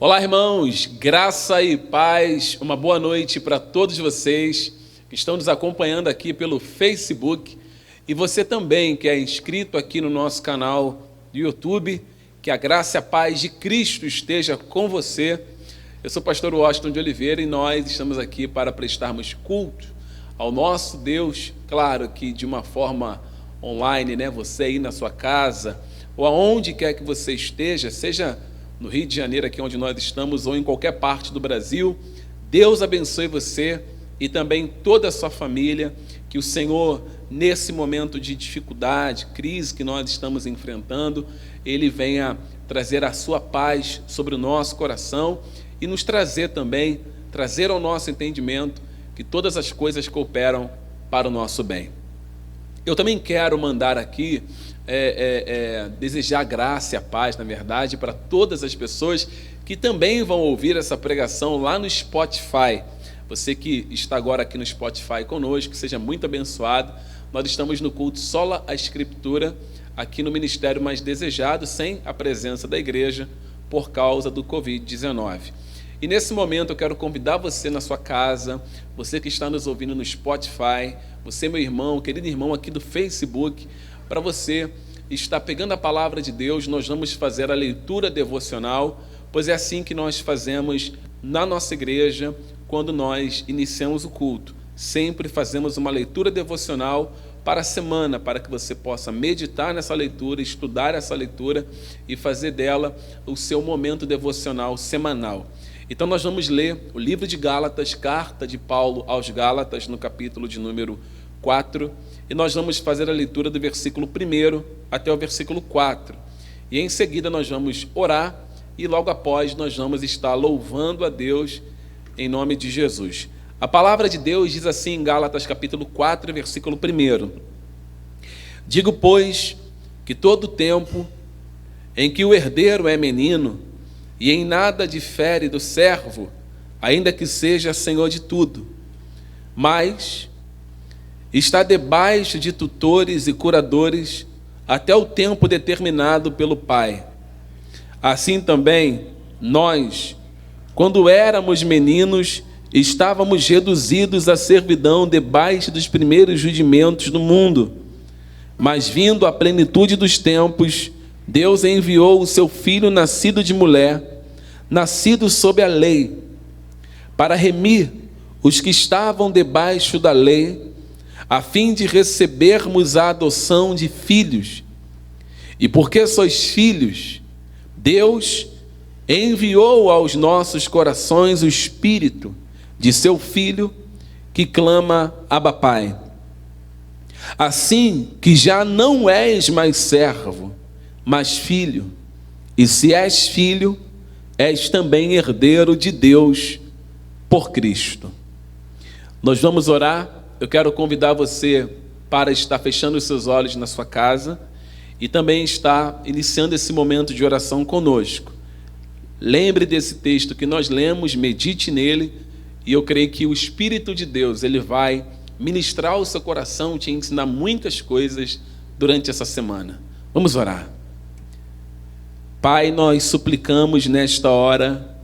Olá, irmãos, graça e paz, uma boa noite para todos vocês que estão nos acompanhando aqui pelo Facebook e você também que é inscrito aqui no nosso canal do YouTube, que a graça e a paz de Cristo esteja com você. Eu sou o pastor Washington de Oliveira e nós estamos aqui para prestarmos culto ao nosso Deus, claro que de uma forma online, né? Você aí na sua casa ou aonde quer que você esteja, seja no Rio de Janeiro, aqui onde nós estamos, ou em qualquer parte do Brasil, Deus abençoe você e também toda a sua família, que o Senhor, nesse momento de dificuldade, crise que nós estamos enfrentando, Ele venha trazer a sua paz sobre o nosso coração e nos trazer também, trazer ao nosso entendimento que todas as coisas cooperam para o nosso bem. Eu também quero mandar aqui desejar graça e a paz, na verdade, para todas as pessoas que também vão ouvir essa pregação lá no Spotify. Você que está agora aqui no Spotify conosco, seja muito abençoado. Nós estamos no culto Sola a Escritura, aqui no Ministério Mais Desejado, sem a presença da igreja, por causa do Covid-19. E nesse momento eu quero convidar você na sua casa, você que está nos ouvindo no Spotify, você, meu irmão, querido irmão aqui do Facebook, para você estar pegando a palavra de Deus. Nós vamos fazer a leitura devocional, pois é assim que nós fazemos na nossa igreja quando nós iniciamos o culto. Sempre fazemos uma leitura devocional para a semana, para que você possa meditar nessa leitura, estudar essa leitura e fazer dela o seu momento devocional semanal. Então nós vamos ler o livro de Gálatas, carta de Paulo aos Gálatas, no capítulo de número 4, e nós vamos fazer a leitura do versículo 1 até o versículo 4. E em seguida nós vamos orar e logo após nós vamos estar louvando a Deus em nome de Jesus. A palavra de Deus diz assim em Gálatas capítulo 4, versículo 1. Digo, pois, que todo tempo em que o herdeiro é menino e em nada difere do servo, ainda que seja senhor de tudo, mas está debaixo de tutores e curadores até o tempo determinado pelo Pai. Assim também, nós, quando éramos meninos, estávamos reduzidos à servidão debaixo dos primeiros rudimentos do mundo. Mas vindo a plenitude dos tempos, Deus enviou o seu Filho nascido de mulher, nascido sob a lei, para remir os que estavam debaixo da lei, a fim de recebermos a adoção de filhos. E porque sois filhos, Deus enviou aos nossos corações o Espírito de seu Filho, que clama, Abba, Pai. Assim que já não és mais servo, mas filho, e se és filho, és também herdeiro de Deus por Cristo. Nós vamos orar. Eu quero convidar você para estar fechando os seus olhos na sua casa e também estar iniciando esse momento de oração conosco. Lembre desse texto que nós lemos, medite nele, e eu creio que o Espírito de Deus, ele vai ministrar o seu coração, te ensinar muitas coisas durante essa semana. Vamos orar. Pai, nós suplicamos nesta hora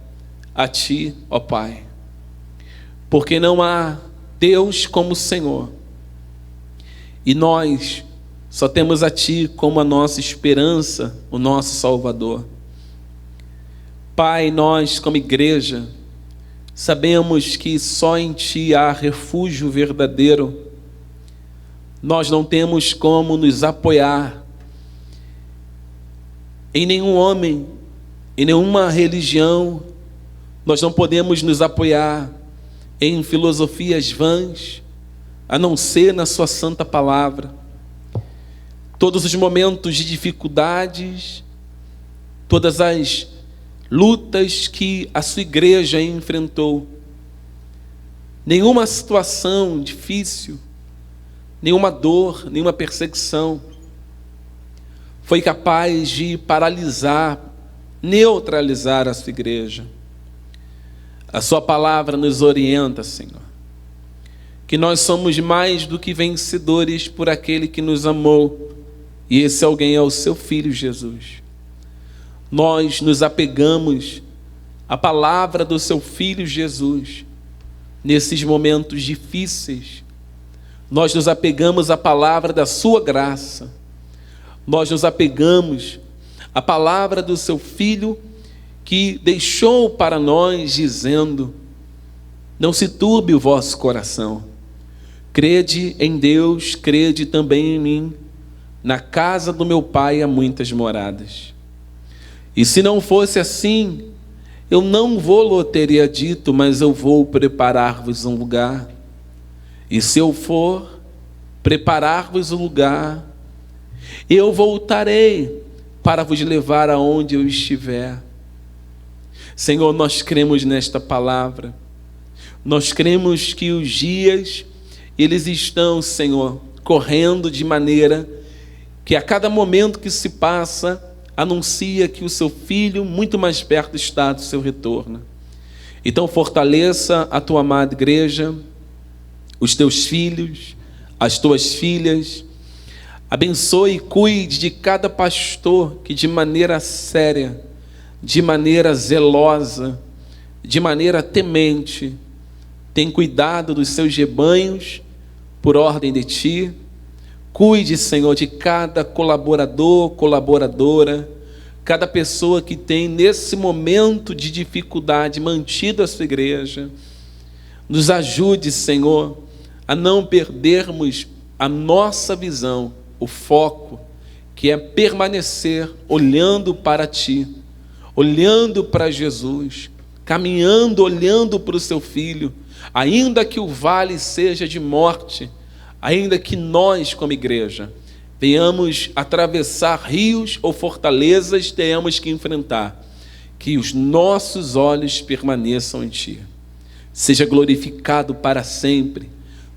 a Ti, ó Pai, porque não há Deus como o Senhor, e nós só temos a Ti como a nossa esperança, o nosso Salvador. Pai, nós como igreja sabemos que só em Ti há refúgio verdadeiro. Nós não temos como nos apoiar em nenhum homem, em nenhuma religião. Nós não podemos nos apoiar em filosofias vãs, a não ser na Sua santa palavra. Todos os momentos de dificuldades, todas as lutas que a Sua igreja enfrentou, nenhuma situação difícil, nenhuma dor, nenhuma perseguição foi capaz de paralisar, neutralizar a Sua igreja. A Sua palavra nos orienta, Senhor, que nós somos mais do que vencedores por aquele que nos amou, e esse alguém é o Seu Filho Jesus. Nós nos apegamos a palavra do seu Filho Jesus. Nesses momentos difíceis, nós nos apegamos à palavra da sua graça. Nós nos apegamos à palavra do seu Filho, que deixou para nós dizendo: não se turbe o vosso coração. Crede em Deus, crede também em mim. Na casa do meu Pai há muitas moradas. E se não fosse assim, eu não vou-lo teria dito, mas eu vou preparar-vos um lugar. E se eu for preparar-vos um lugar, eu voltarei para vos levar aonde eu estiver. Senhor, nós cremos nesta palavra. Nós cremos que os dias, eles estão, Senhor, correndo de maneira que a cada momento que se passa, anuncia que o seu Filho muito mais perto está do seu retorno. Então fortaleça a tua amada igreja, os teus filhos, as tuas filhas. Abençoe e cuide de cada pastor que de maneira séria, de maneira zelosa, de maneira temente, tem cuidado dos seus rebanhos por ordem de ti. Cuide, Senhor, de cada colaborador, colaboradora, cada pessoa que tem nesse momento de dificuldade mantido a sua igreja. Nos ajude, Senhor, a não perdermos a nossa visão, o foco, que é permanecer olhando para ti, olhando para Jesus, caminhando, olhando para o seu Filho, ainda que o vale seja de morte, ainda que nós, como igreja, venhamos atravessar rios ou fortalezas, tenhamos que enfrentar, que os nossos olhos permaneçam em ti. Seja glorificado para sempre.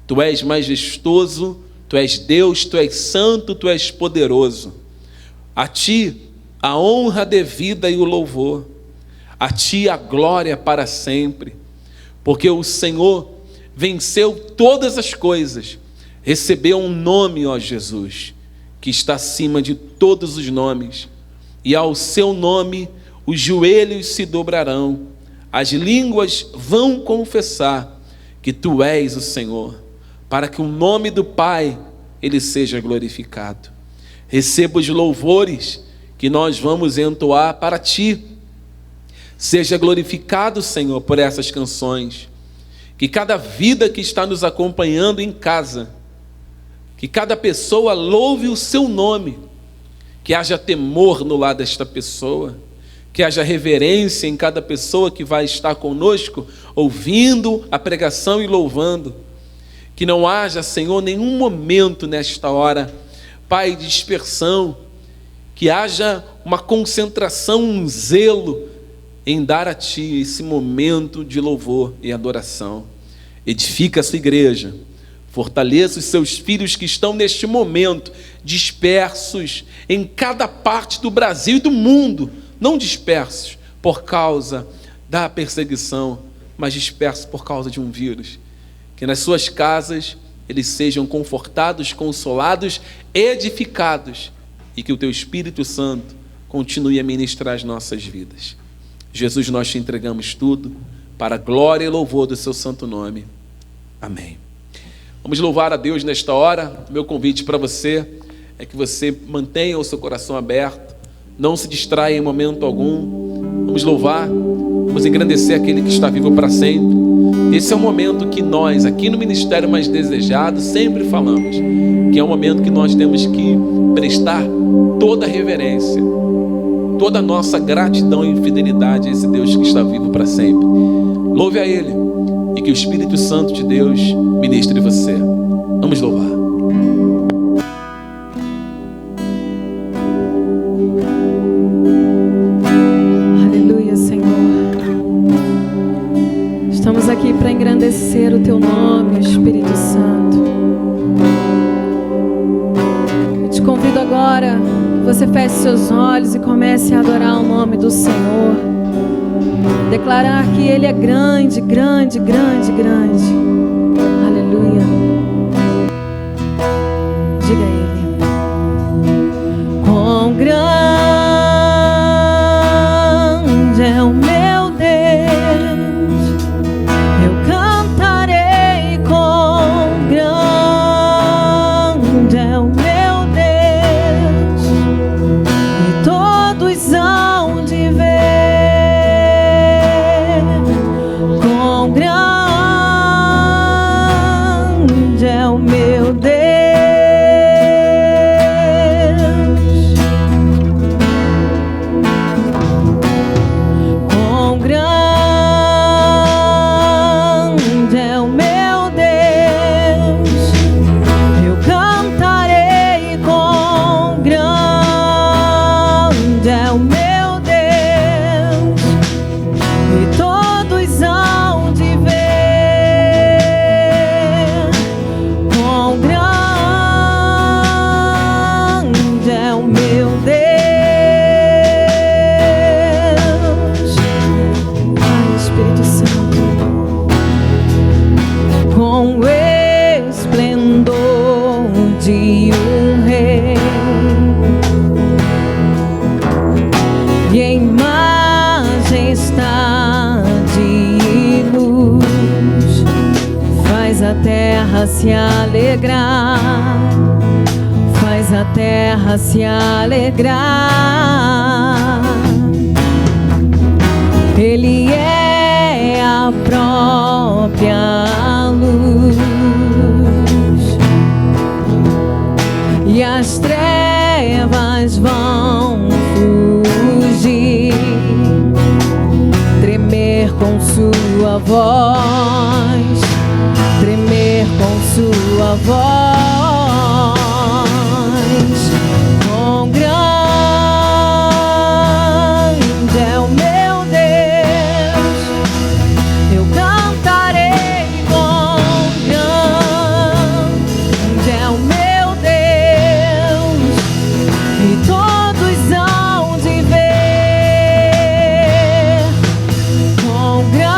Tu és majestoso, tu és Deus, tu és santo, tu és poderoso. A ti a honra devida e o louvor. A ti a glória para sempre. Porque o Senhor venceu todas as coisas, recebeu um nome, ó Jesus, que está acima de todos os nomes, e ao seu nome os joelhos se dobrarão, as línguas vão confessar que tu és o Senhor, para que o nome do Pai ele seja glorificado. Receba os louvores que nós vamos entoar para ti. Seja glorificado, Senhor, por essas canções. Que cada vida que está nos acompanhando em casa, que cada pessoa louve o seu nome, que haja temor no lar desta pessoa, que haja reverência em cada pessoa que vai estar conosco, ouvindo a pregação e louvando. Que não haja, Senhor, nenhum momento nesta hora, Pai, de dispersão, que haja uma concentração, um zelo em dar a Ti esse momento de louvor e adoração. Edifica a sua igreja, fortaleça os seus filhos que estão neste momento dispersos em cada parte do Brasil e do mundo, não dispersos por causa da perseguição, mas dispersos por causa de um vírus. Que nas suas casas eles sejam confortados, consolados, edificados, e que o Teu Espírito Santo continue a ministrar as nossas vidas. Jesus, nós te entregamos tudo, para a glória e louvor do seu santo nome. Amém. Vamos louvar a Deus nesta hora. Meu convite para você é que você mantenha o seu coração aberto, não se distraia em momento algum. Vamos louvar, vamos engrandecer aquele que está vivo para sempre. Esse é o momento que nós, aqui no Ministério Mais Desejado, sempre falamos, que é o momento que nós temos que prestar toda a reverência, toda a nossa gratidão e fidelidade a esse Deus que está vivo para sempre. Louve a Ele e que o Espírito Santo de Deus ministre você. Vamos louvar. Aleluia, Senhor. Estamos aqui para engrandecer o Teu nome, Espírito Santo. Eu te convido agora que você feche seus olhos e comece a adorar o nome do Senhor. Declarar que Ele é grande, grande, grande, grande. Aleluia. Diga a Ele: quão grande é o meu Deus. meu Deus. Quão grande é o meu Deus. Eu cantarei. Quão grande é o meu Deus. E todos hão de ver quão grande é o meu Deus. Ai, Espírito Santo, com o esplendor de um rei e em majestade e luz, faz a terra se alegrar, faz a terra se alegrar. Ele é a própria luz e as trevas vão fugir, tremer com sua voz, tremer com sua voz. Quão grande é o meu Deus. Eu cantarei. Quão grande é o meu Deus. E todos hão de ver quão grande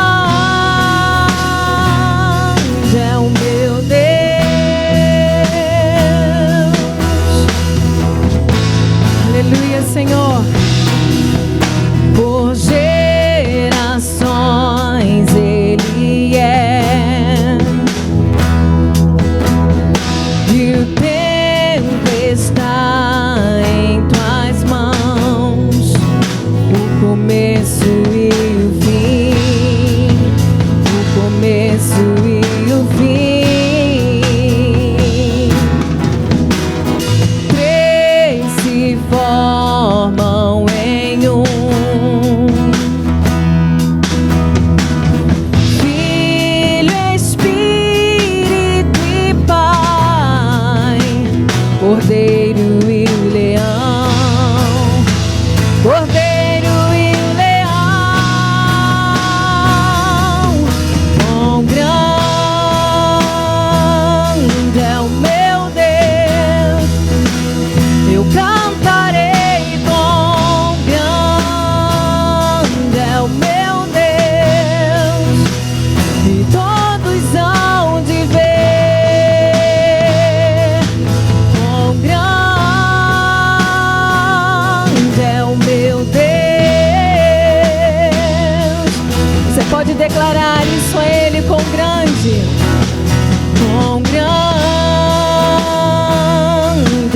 é o meu Deus. Aleluia, Senhor. Por gerações Ele é, e o tempo está em tuas mãos, o começo e o fim, o começo e o fim. Três se formam em um: Filho, Espírito e Pai, Cordeiro e o Leão, Cordeiro e o Leão. Quão grande é o meu Deus. Eu cantarei. Quão grande é o meu Deus. E todos hão de ver quão grande é o meu Deus. Você pode declarar isso a Ele: quão grande, quão grande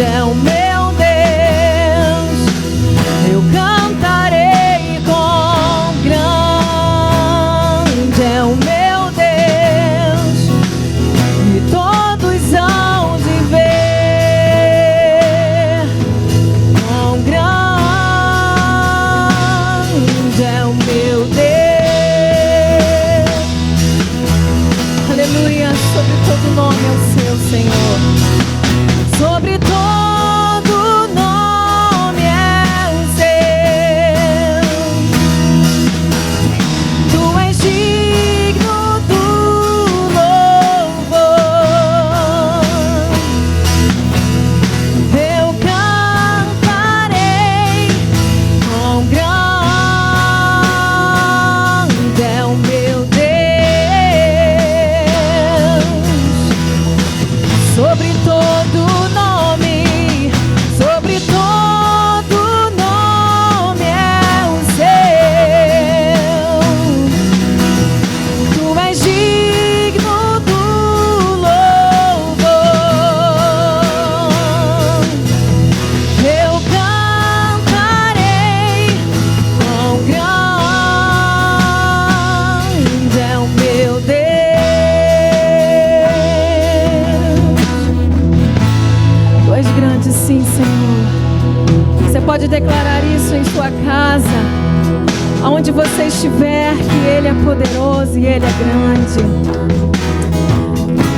é o meu Deus. Eu cantarei. Quão grande é o meu Deus. E todos hão de ver quão grande é o meu Deus. Aleluia. Sobre todo nome é o seu, Senhor. Sobre todo nome é o seu. Tu és digno do louvor. Eu cantarei. Quão grande é o meu Deus. Sobre todo nome, sobre todo nome é o seu. Tu és digno do louvor. Eu cantarei. Quão grande é o meu Deus. pode declarar isso em sua casa, aonde você estiver, que Ele é poderoso e Ele é grande.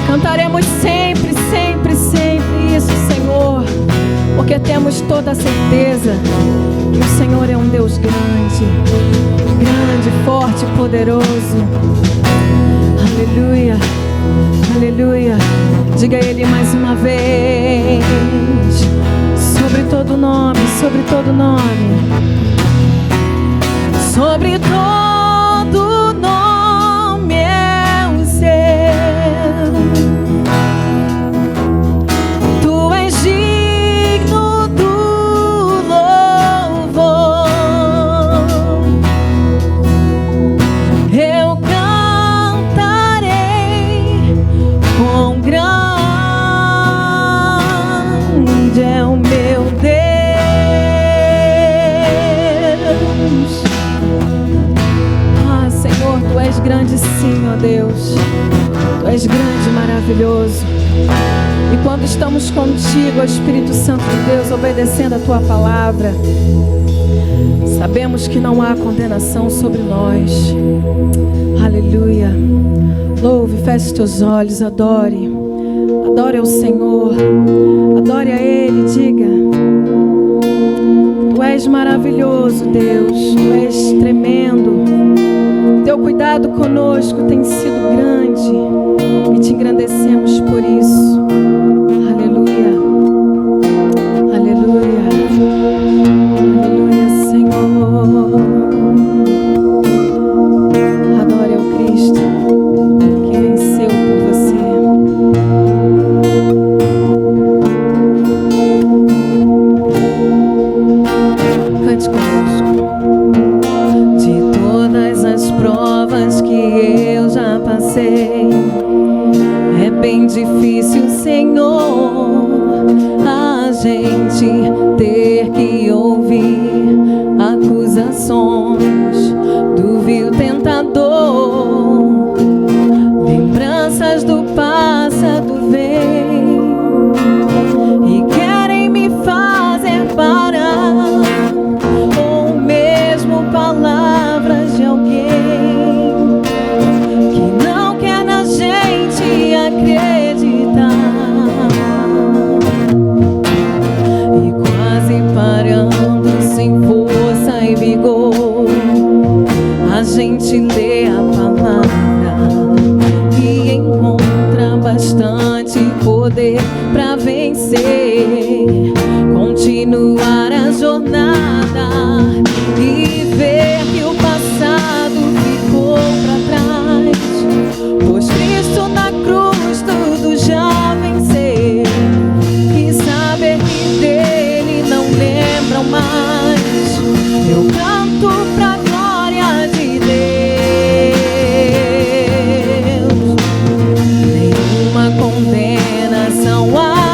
Cantaremos sempre, sempre, sempre isso, Senhor, porque temos toda a certeza que o Senhor é um Deus grande, grande, forte, poderoso. Aleluia, aleluia. Diga a Ele mais uma vez, sobre todo nome, sobre todo nome, sobre todo nome é o seu. Tu és digno do louvor. Eu cantarei quão grande é o meu Deus. Ah, Senhor, Tu és grande sim, ó Deus. Tu és grande e maravilhoso. E quando estamos contigo, ó Espírito Santo de Deus, obedecendo a Tua palavra, sabemos que não há condenação sobre nós. Aleluia. Louve, feche teus olhos, adore. Adore ao Senhor. Adore a Ele, diga: Tu és maravilhoso, Deus. Tu és tremendo. Teu cuidado conosco tem sido grande e te engrandecemos por isso. Aleluia. Aleluia. Aleluia, Senhor. Adore ao Cristo que venceu por você. Cante conosco. De todas as provas que eu já passei, é bem difícil, Senhor, a gente ter que ouvir acusações do vil tentador. Lembranças do passado vêm e querem me fazer parar, ou mesmo palavras de alguém que não quer na gente acreditar. E quase parando, sem força e vigor, a gente lê a palavra e encontra bastante poder pra vencer, continuar a jornada e ver que o passado ficou pra trás, pois Cristo na cruz tudo já venceu, e saber que dele não lembram mais. Eu canto pra glória de Deus. Nenhuma condenação há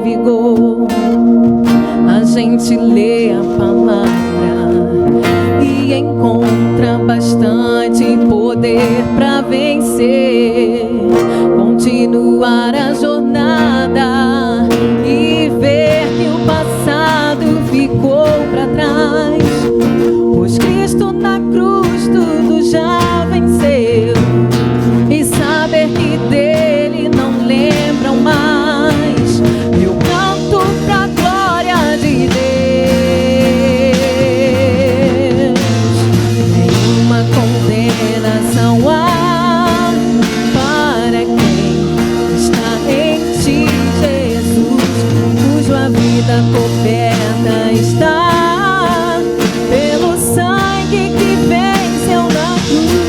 vigor. A gente lê a palavra e encontra bastante poder para vencer, continuar a jornada e ver que o passado ficou para trás, pois Cristo na cruz tudo já venceu, e saber que dele não lembram mais. Eu canto pra glória de Deus. Nenhuma condenação há para quem está em ti, Jesus, cuja vida coberta está pelo sangue que venceu na cruz.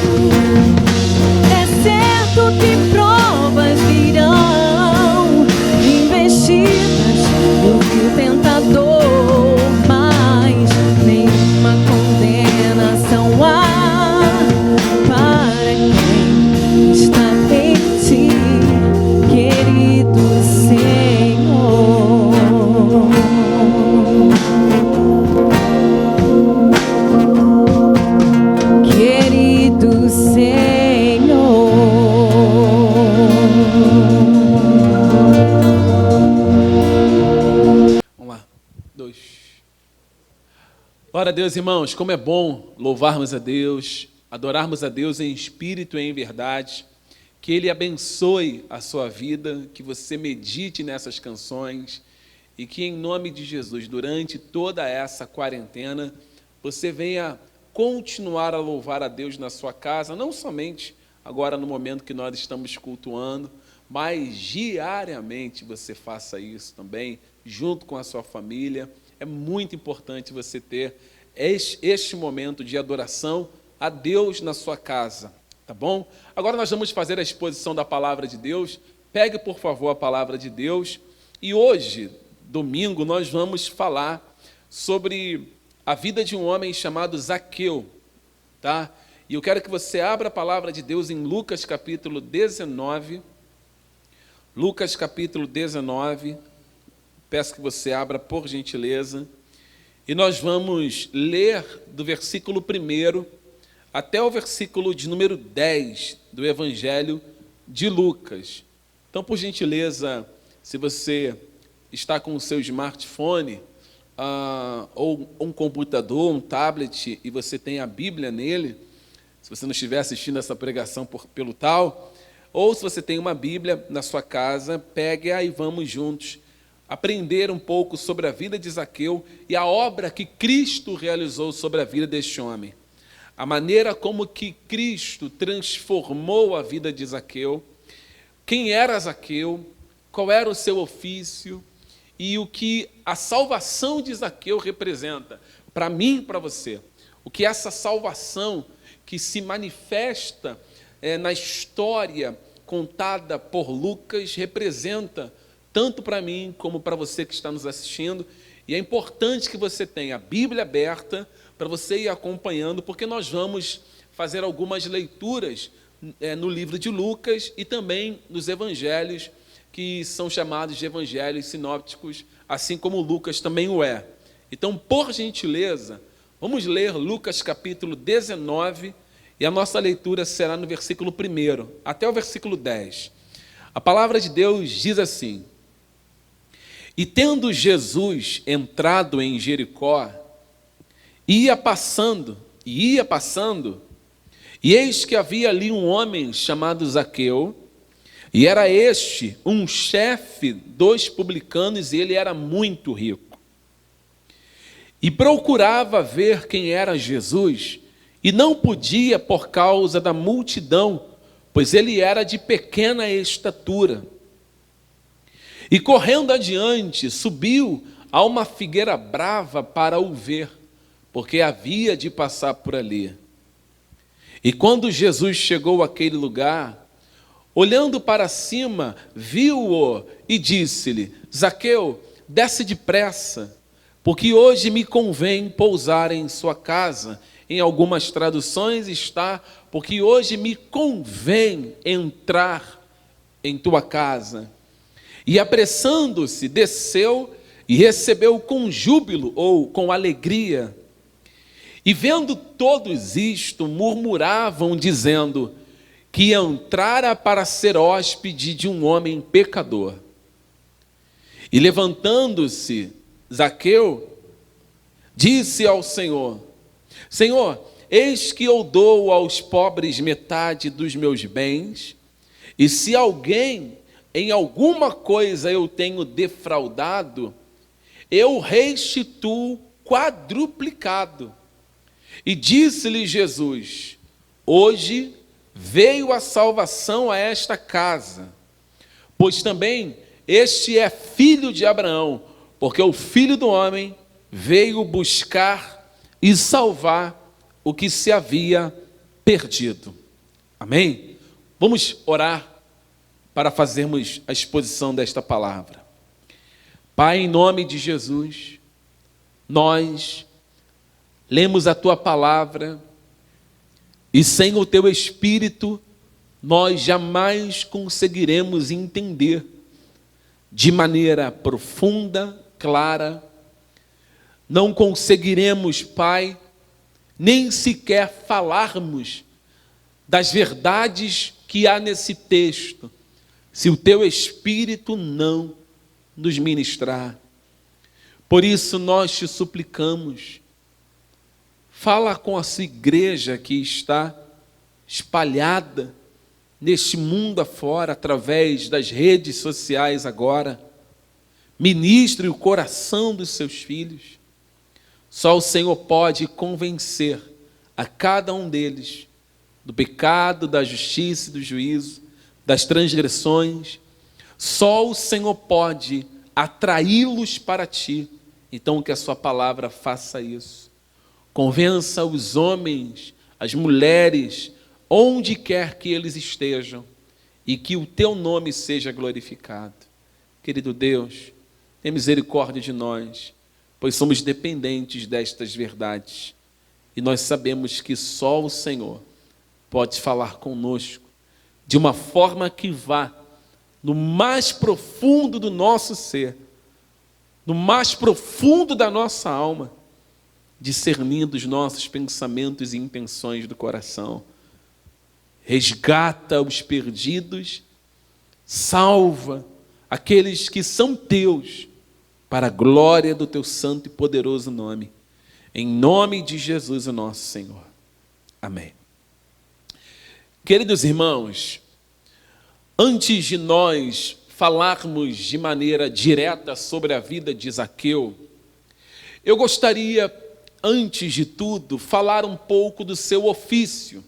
É certo que provas virão, investidas do fio tentador, mas nenhuma condenação há para quem está em ti, querido Senhor. Querido Senhor. Vamos lá. 2. Glória a Deus, irmãos. Como é bom louvarmos a Deus, adorarmos a Deus em espírito e em verdade. Que Ele abençoe a sua vida, que você medite nessas canções e que, em nome de Jesus, durante toda essa quarentena, você venha continuar a louvar a Deus na sua casa, não somente agora no momento que nós estamos cultuando, mas diariamente você faça isso também, junto com a sua família. É muito importante você ter este momento de adoração a Deus na sua casa, tá bom? Agora nós vamos fazer a exposição da palavra de Deus. Pegue, por favor, a palavra de Deus. E hoje, domingo, nós vamos falar sobre a vida de um homem chamado Zaqueu, tá? E eu quero que você abra a palavra de Deus em Lucas capítulo 19. Lucas capítulo 19. Peço que você abra, por gentileza. E nós vamos ler do versículo 1 até o versículo de número 10 do Evangelho de Lucas. Então, por gentileza, se você está com o seu smartphone, ou um computador, um tablet, e você tem a Bíblia nele, se você não estiver assistindo essa pregação pelo tal, ou se você tem uma Bíblia na sua casa, pegue-a e vamos juntos aprender um pouco sobre a vida de Zaqueu e a obra que Cristo realizou sobre a vida deste homem. A maneira como que Cristo transformou a vida de Zaqueu, quem era Zaqueu, qual era o seu ofício e o que a salvação de Zaqueu representa para mim e para você. O que essa salvação que se manifesta na história contada por Lucas representa tanto para mim como para você que está nos assistindo. E é importante que você tenha a Bíblia aberta para você ir acompanhando, porque nós vamos fazer algumas leituras no livro de Lucas e também nos evangelhos, que são chamados de evangelhos sinópticos, assim como Lucas também o é. Então, por gentileza, vamos ler Lucas capítulo 19, e a nossa leitura será no versículo 1 até o versículo 10. A palavra de Deus diz assim: E tendo Jesus entrado em Jericó, ia passando, e eis que havia ali um homem chamado Zaqueu, e era este um chefe dos publicanos, e ele era muito rico. E procurava ver quem era Jesus, e não podia por causa da multidão, pois ele era de pequena estatura. E correndo adiante, subiu a uma figueira brava para o ver, porque havia de passar por ali. E quando Jesus chegou àquele lugar, olhando para cima, viu-o e disse-lhe: Zaqueu, desce depressa, porque hoje me convém pousar em sua casa. Em algumas traduções está: porque hoje me convém entrar em tua casa. E apressando-se, desceu e recebeu com júbilo ou com alegria. E vendo todos isto, murmuravam, dizendo que entrara para ser hóspede de um homem pecador. E levantando-se, Zaqueu disse ao Senhor: Senhor, eis que eu dou aos pobres metade dos meus bens, e se alguém em alguma coisa eu tenho defraudado, eu restituo quadruplicado. E disse-lhe Jesus: hoje veio a salvação a esta casa, pois também este é filho de Abraão, porque o Filho do Homem veio buscar e salvar o que se havia perdido. Amém? Vamos orar para fazermos a exposição desta palavra. Pai, em nome de Jesus, nós lemos a Tua palavra e sem o Teu Espírito nós jamais conseguiremos entender de maneira profunda, clara. Não conseguiremos, Pai, nem sequer falarmos das verdades que há nesse texto, se o Teu Espírito não nos ministrar. Por isso nós te suplicamos, fala com a sua igreja que está espalhada neste mundo afora, através das redes sociais agora. Ministre o coração dos seus filhos. Só o Senhor pode convencer a cada um deles do pecado, da justiça e do juízo, das transgressões. Só o Senhor pode atraí-los para ti. Então que a sua palavra faça isso. Convença os homens, as mulheres, onde quer que eles estejam, e que o teu nome seja glorificado. Querido Deus, tenha misericórdia de nós, pois somos dependentes destas verdades, e nós sabemos que só o Senhor pode falar conosco de uma forma que vá no mais profundo do nosso ser, no mais profundo da nossa alma, discernindo os nossos pensamentos e intenções do coração. Resgata os perdidos, salva aqueles que são teus, para a glória do teu santo e poderoso nome. Em nome de Jesus, o nosso Senhor. Amém. Queridos irmãos, antes de nós falarmos de maneira direta sobre a vida de Zaqueu, eu gostaria, antes de tudo, falar um pouco do seu ofício.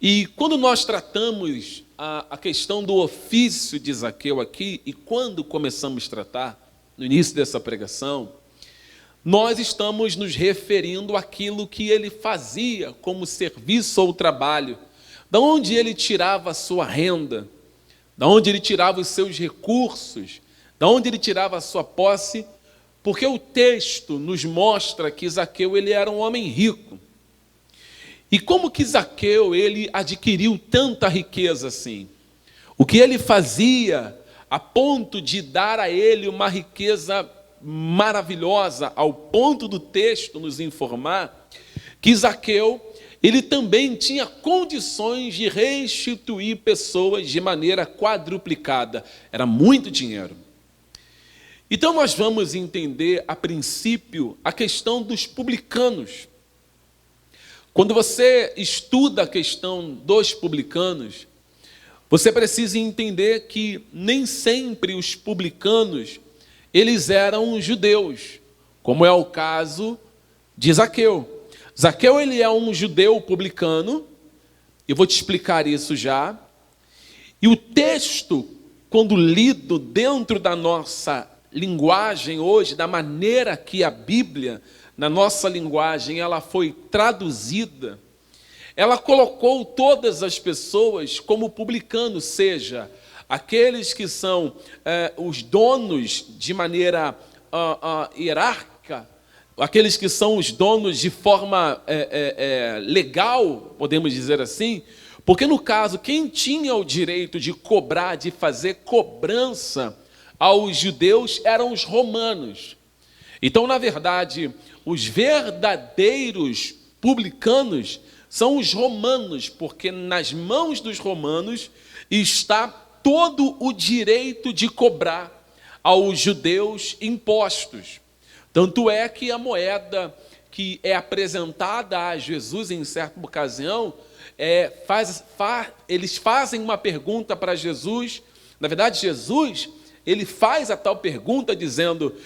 E quando nós tratamos a questão do ofício de Zaqueu aqui, e quando começamos a tratar, no início dessa pregação, nós estamos nos referindo àquilo que ele fazia como serviço ou trabalho, da onde ele tirava a sua renda, da onde ele tirava os seus recursos, da onde ele tirava a sua posse, porque o texto nos mostra que Zaqueu ele era um homem rico. E como que Zaqueu ele adquiriu tanta riqueza assim? O que ele fazia a ponto de dar a ele uma riqueza maravilhosa, ao ponto do texto nos informar que Zaqueu ele também tinha condições de restituir pessoas de maneira quadruplicada. Era muito dinheiro. Então nós vamos entender, a princípio, a questão dos publicanos. Quando você estuda a questão dos publicanos, você precisa entender que nem sempre os publicanos eles eram judeus, como é o caso de Zaqueu. Zaqueu ele é um judeu publicano, eu vou te explicar isso já. E o texto, quando lido dentro da nossa linguagem hoje, da maneira que a Bíblia, na nossa linguagem, ela foi traduzida, ela colocou todas as pessoas como publicanos, seja, aqueles que são os donos de maneira hierárquica, aqueles que são os donos de forma legal, podemos dizer assim, porque no caso, quem tinha o direito de cobrar, de fazer cobrança aos judeus eram os romanos. Então, na verdade, os verdadeiros publicanos são os romanos, porque nas mãos dos romanos está todo o direito de cobrar aos judeus impostos. Tanto é que a moeda que é apresentada a Jesus em certa ocasião, eles fazem uma pergunta para Jesus. Na verdade, Jesus, ele faz a tal pergunta dizendo,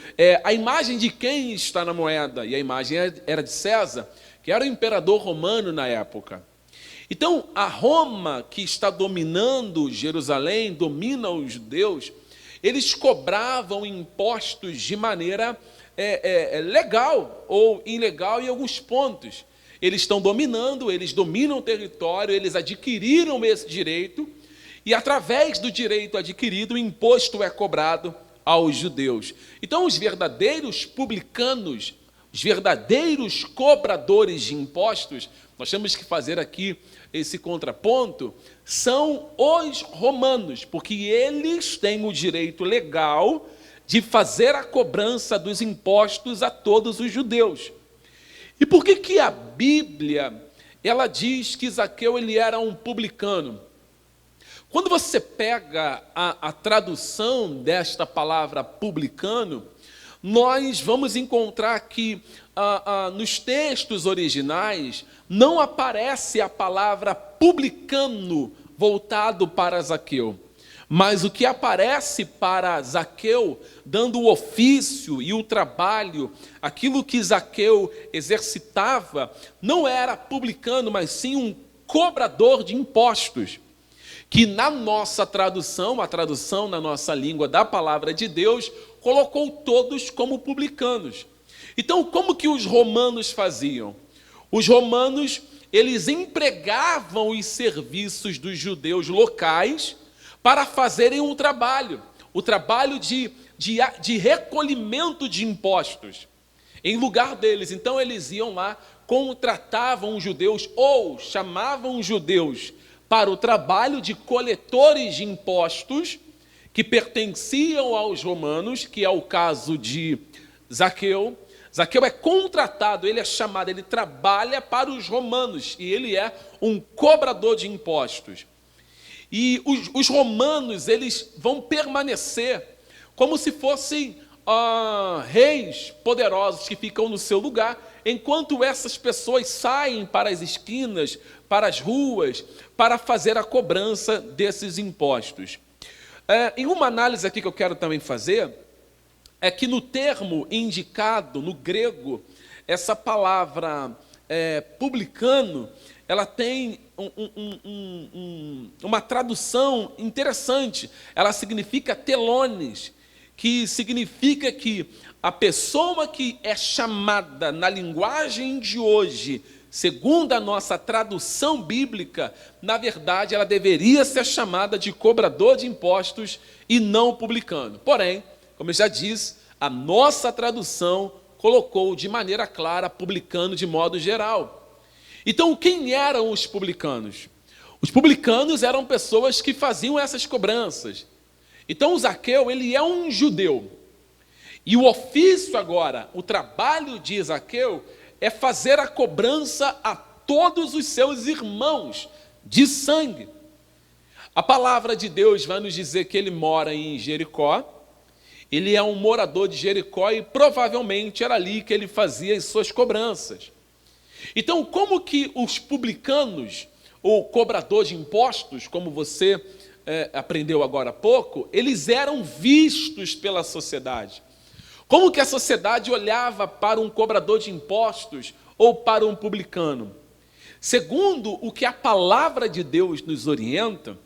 a imagem de quem está na moeda? E a imagem era de César, que era o imperador romano na época. Então, a Roma, que está dominando Jerusalém, domina os judeus, eles cobravam impostos de maneira legal ou ilegal em alguns pontos. Eles estão dominando, eles dominam o território, eles adquiriram esse direito, e através do direito adquirido, o imposto é cobrado aos judeus. Então, os verdadeiros publicanos, os verdadeiros cobradores de impostos, nós temos que fazer aqui esse contraponto, são os romanos, porque eles têm o direito legal de fazer a cobrança dos impostos a todos os judeus. E por que a Bíblia, ela diz que Zaqueu ele era um publicano? Quando você pega a tradução desta palavra publicano, nós vamos encontrar que nos textos originais não aparece a palavra publicano voltado para Zaqueu. Mas o que aparece para Zaqueu, dando o ofício e o trabalho, aquilo que Zaqueu exercitava, não era publicano, mas sim um cobrador de impostos. Que na nossa tradução, a tradução na nossa língua da palavra de Deus, colocou todos como publicanos. Então, como que os romanos faziam? Os romanos, eles empregavam os serviços dos judeus locais para fazerem o trabalho de recolhimento de impostos, em lugar deles. Então, eles iam lá, contratavam os judeus, ou chamavam os judeus para o trabalho de coletores de impostos, que pertenciam aos romanos, que é o caso de Zaqueu. Zaqueu é contratado, ele é chamado, ele trabalha para os romanos, e ele é um cobrador de impostos. E os romanos, eles vão permanecer como se fossem reis poderosos que ficam no seu lugar, enquanto essas pessoas saem para as esquinas, para as ruas, para fazer a cobrança desses impostos. Em uma análise aqui que eu quero também fazer, é que no termo indicado, no grego, essa palavra publicano, ela tem uma tradução interessante. Ela significa telones, que significa que a pessoa que é chamada na linguagem de hoje, segundo a nossa tradução bíblica, na verdade, ela deveria ser chamada de cobrador de impostos e não publicano. Porém, como eu já disse, a nossa tradução colocou de maneira clara publicano de modo geral. Então, quem eram os publicanos? Os publicanos eram pessoas que faziam essas cobranças. Então, o Zaqueu, ele é um judeu. E o ofício agora, o trabalho de Zaqueu, é fazer a cobrança a todos os seus irmãos de sangue. A palavra de Deus vai nos dizer que ele mora em Jericó. Ele é um morador de Jericó e provavelmente era ali que ele fazia as suas cobranças. Então, como que os publicanos, ou cobrador de impostos, como você aprendeu agora há pouco, eles eram vistos pela sociedade? Como que a sociedade olhava para um cobrador de impostos ou para um publicano? Segundo o que a palavra de Deus nos orienta,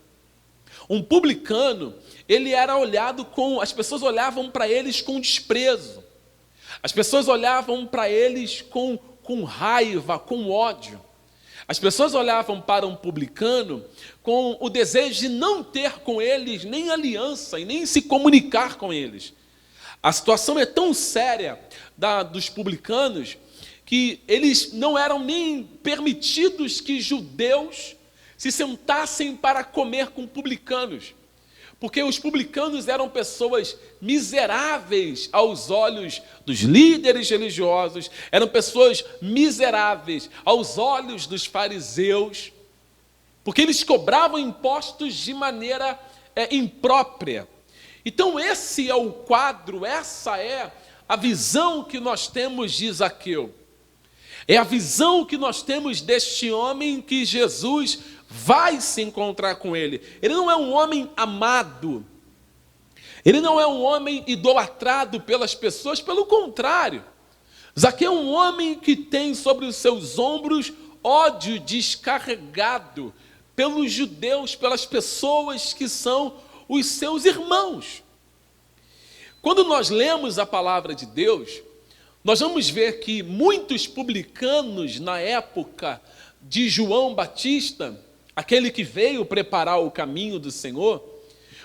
um publicano, ele era olhado as pessoas olhavam para eles com desprezo. As pessoas olhavam para eles com raiva, com ódio. As pessoas olhavam para um publicano com o desejo de não ter com eles nem aliança e nem se comunicar com eles. A situação é tão séria dos publicanos que eles não eram nem permitidos que judeus se sentassem para comer com publicanos. porque os publicanos eram pessoas miseráveis aos olhos dos líderes religiosos, eram pessoas miseráveis aos olhos dos fariseus, porque eles cobravam impostos de maneira imprópria. Então esse é o quadro, essa é a visão que nós temos de Zaqueu. É a visão que nós temos deste homem que Jesus vai se encontrar com ele. Ele não é um homem amado. Ele não é um homem idolatrado pelas pessoas, pelo contrário. Zaqueu é um homem que tem sobre os seus ombros ódio descarregado pelos judeus, pelas pessoas que são os seus irmãos. Quando nós lemos a palavra de Deus, nós vamos ver que muitos publicanos na época de João Batista, aquele que veio preparar o caminho do Senhor,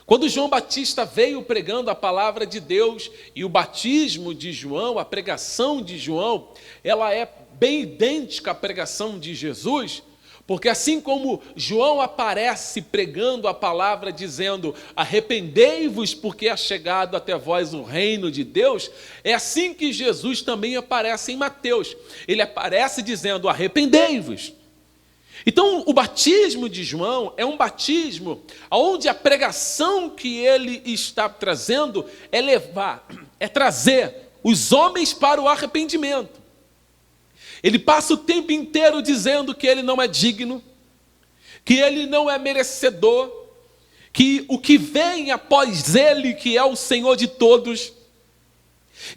quando João Batista veio pregando a palavra de Deus, e o batismo de João, a pregação de João, ela é bem idêntica à pregação de Jesus, porque assim como João aparece pregando a palavra dizendo: arrependei-vos porque é chegado até vós o reino de Deus, é assim que Jesus também aparece em Mateus. Ele aparece dizendo: arrependei-vos. Então o batismo de João é um batismo onde a pregação que ele está trazendo é trazer os homens para o arrependimento. Ele passa o tempo inteiro dizendo que ele não é digno, que ele não é merecedor, que o que vem após ele, que é o Senhor de todos,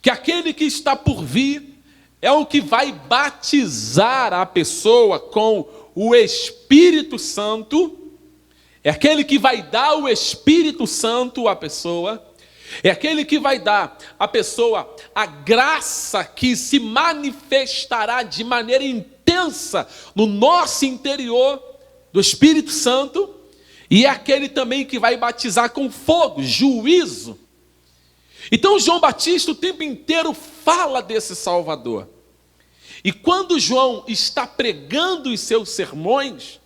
que aquele que está por vir é o que vai batizar a pessoa com o Espírito Santo, é aquele que vai dar o Espírito Santo à pessoa, é aquele que vai dar à pessoa a graça que se manifestará de maneira intensa no nosso interior do Espírito Santo, e é aquele também que vai batizar com fogo, juízo. Então João Batista o tempo inteiro fala desse Salvador. E quando João está pregando os seus sermões,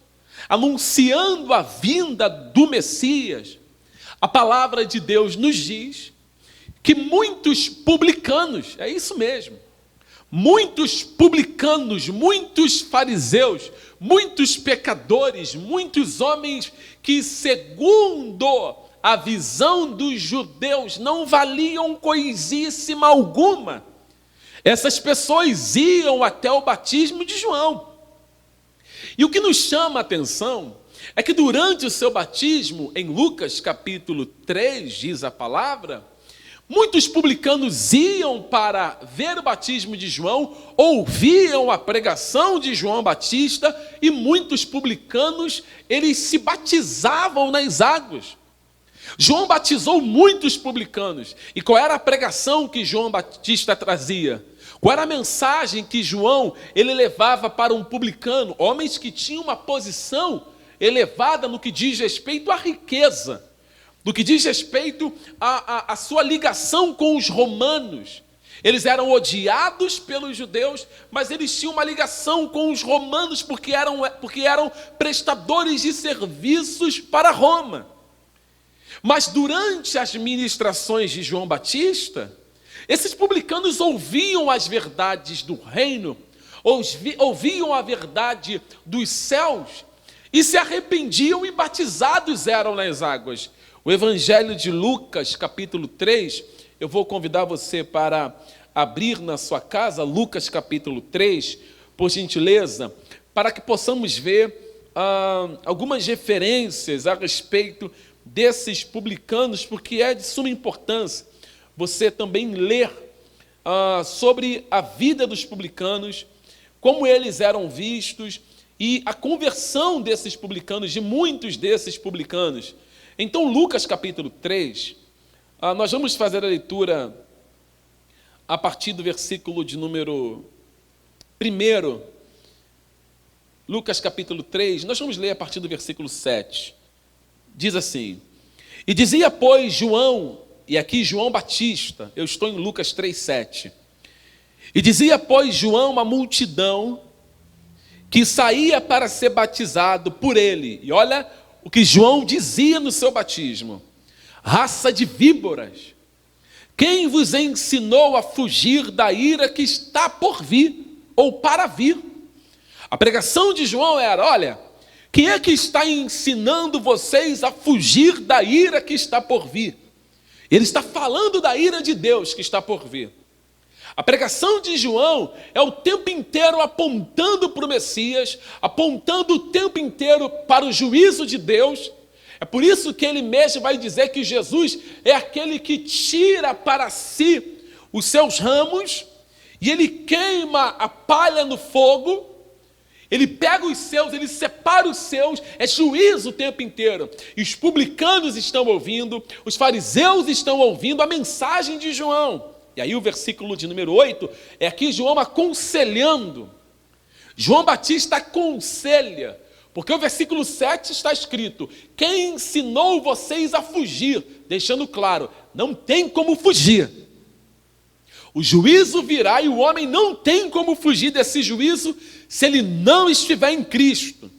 anunciando a vinda do Messias, a palavra de Deus nos diz que muitos publicanos, é isso mesmo, muitos publicanos, muitos fariseus, muitos pecadores, muitos homens que, segundo a visão dos judeus, não valiam coisíssima alguma, essas pessoas iam até o batismo de João. E o que nos chama a atenção é que durante o seu batismo, em Lucas capítulo 3, diz a palavra, muitos publicanos iam para ver o batismo de João, ouviam a pregação de João Batista, e muitos publicanos, eles se batizavam nas águas. João batizou muitos publicanos. E qual era a pregação que João Batista trazia? Qual era a mensagem que João ele levava para um publicano? Homens que tinham uma posição elevada no que diz respeito à riqueza, no que diz respeito à sua ligação com os romanos. Eles eram odiados pelos judeus, mas eles tinham uma ligação com os romanos porque eram prestadores de serviços para Roma. Mas durante as ministrações de João Batista, esses publicanos ouviam as verdades do reino, ouviam a verdade dos céus, e se arrependiam e batizados eram nas águas. O Evangelho de Lucas, capítulo 3, eu vou convidar você para abrir na sua casa, Lucas capítulo 3, por gentileza, para que possamos ver algumas referências a respeito desses publicanos, porque é de suma importância você também ler sobre a vida dos publicanos, como eles eram vistos, e a conversão desses publicanos, de muitos desses publicanos. Então, Lucas capítulo 3, nós vamos fazer a leitura a partir do versículo de número 1. Lucas capítulo 3, nós vamos ler a partir do versículo 7. Diz assim: e dizia, pois, João, e aqui João Batista, eu estou em Lucas 3:7. E dizia, pois, João, a multidão que saía para ser batizado por ele. E olha o que João dizia no seu batismo: raça de víboras, quem vos ensinou a fugir da ira que está por vir, ou para vir? A pregação de João era: olha, quem é que está ensinando vocês a fugir da ira que está por vir? Ele está falando da ira de Deus que está por vir. A pregação de João é o tempo inteiro apontando para o Messias, apontando o tempo inteiro para o juízo de Deus. É por isso que ele mesmo vai dizer que Jesus é aquele que tira para si os seus ramos e ele queima a palha no fogo. Ele pega os seus, ele separa os seus, é juízo o tempo inteiro. E os publicanos estão ouvindo, os fariseus estão ouvindo a mensagem de João. E aí o versículo de número 8, é aqui João aconselhando. João Batista aconselha, porque o versículo 7 está escrito: quem ensinou vocês a fugir? Deixando claro, não tem como fugir. O juízo virá e o homem não tem como fugir desse juízo se ele não estiver em Cristo.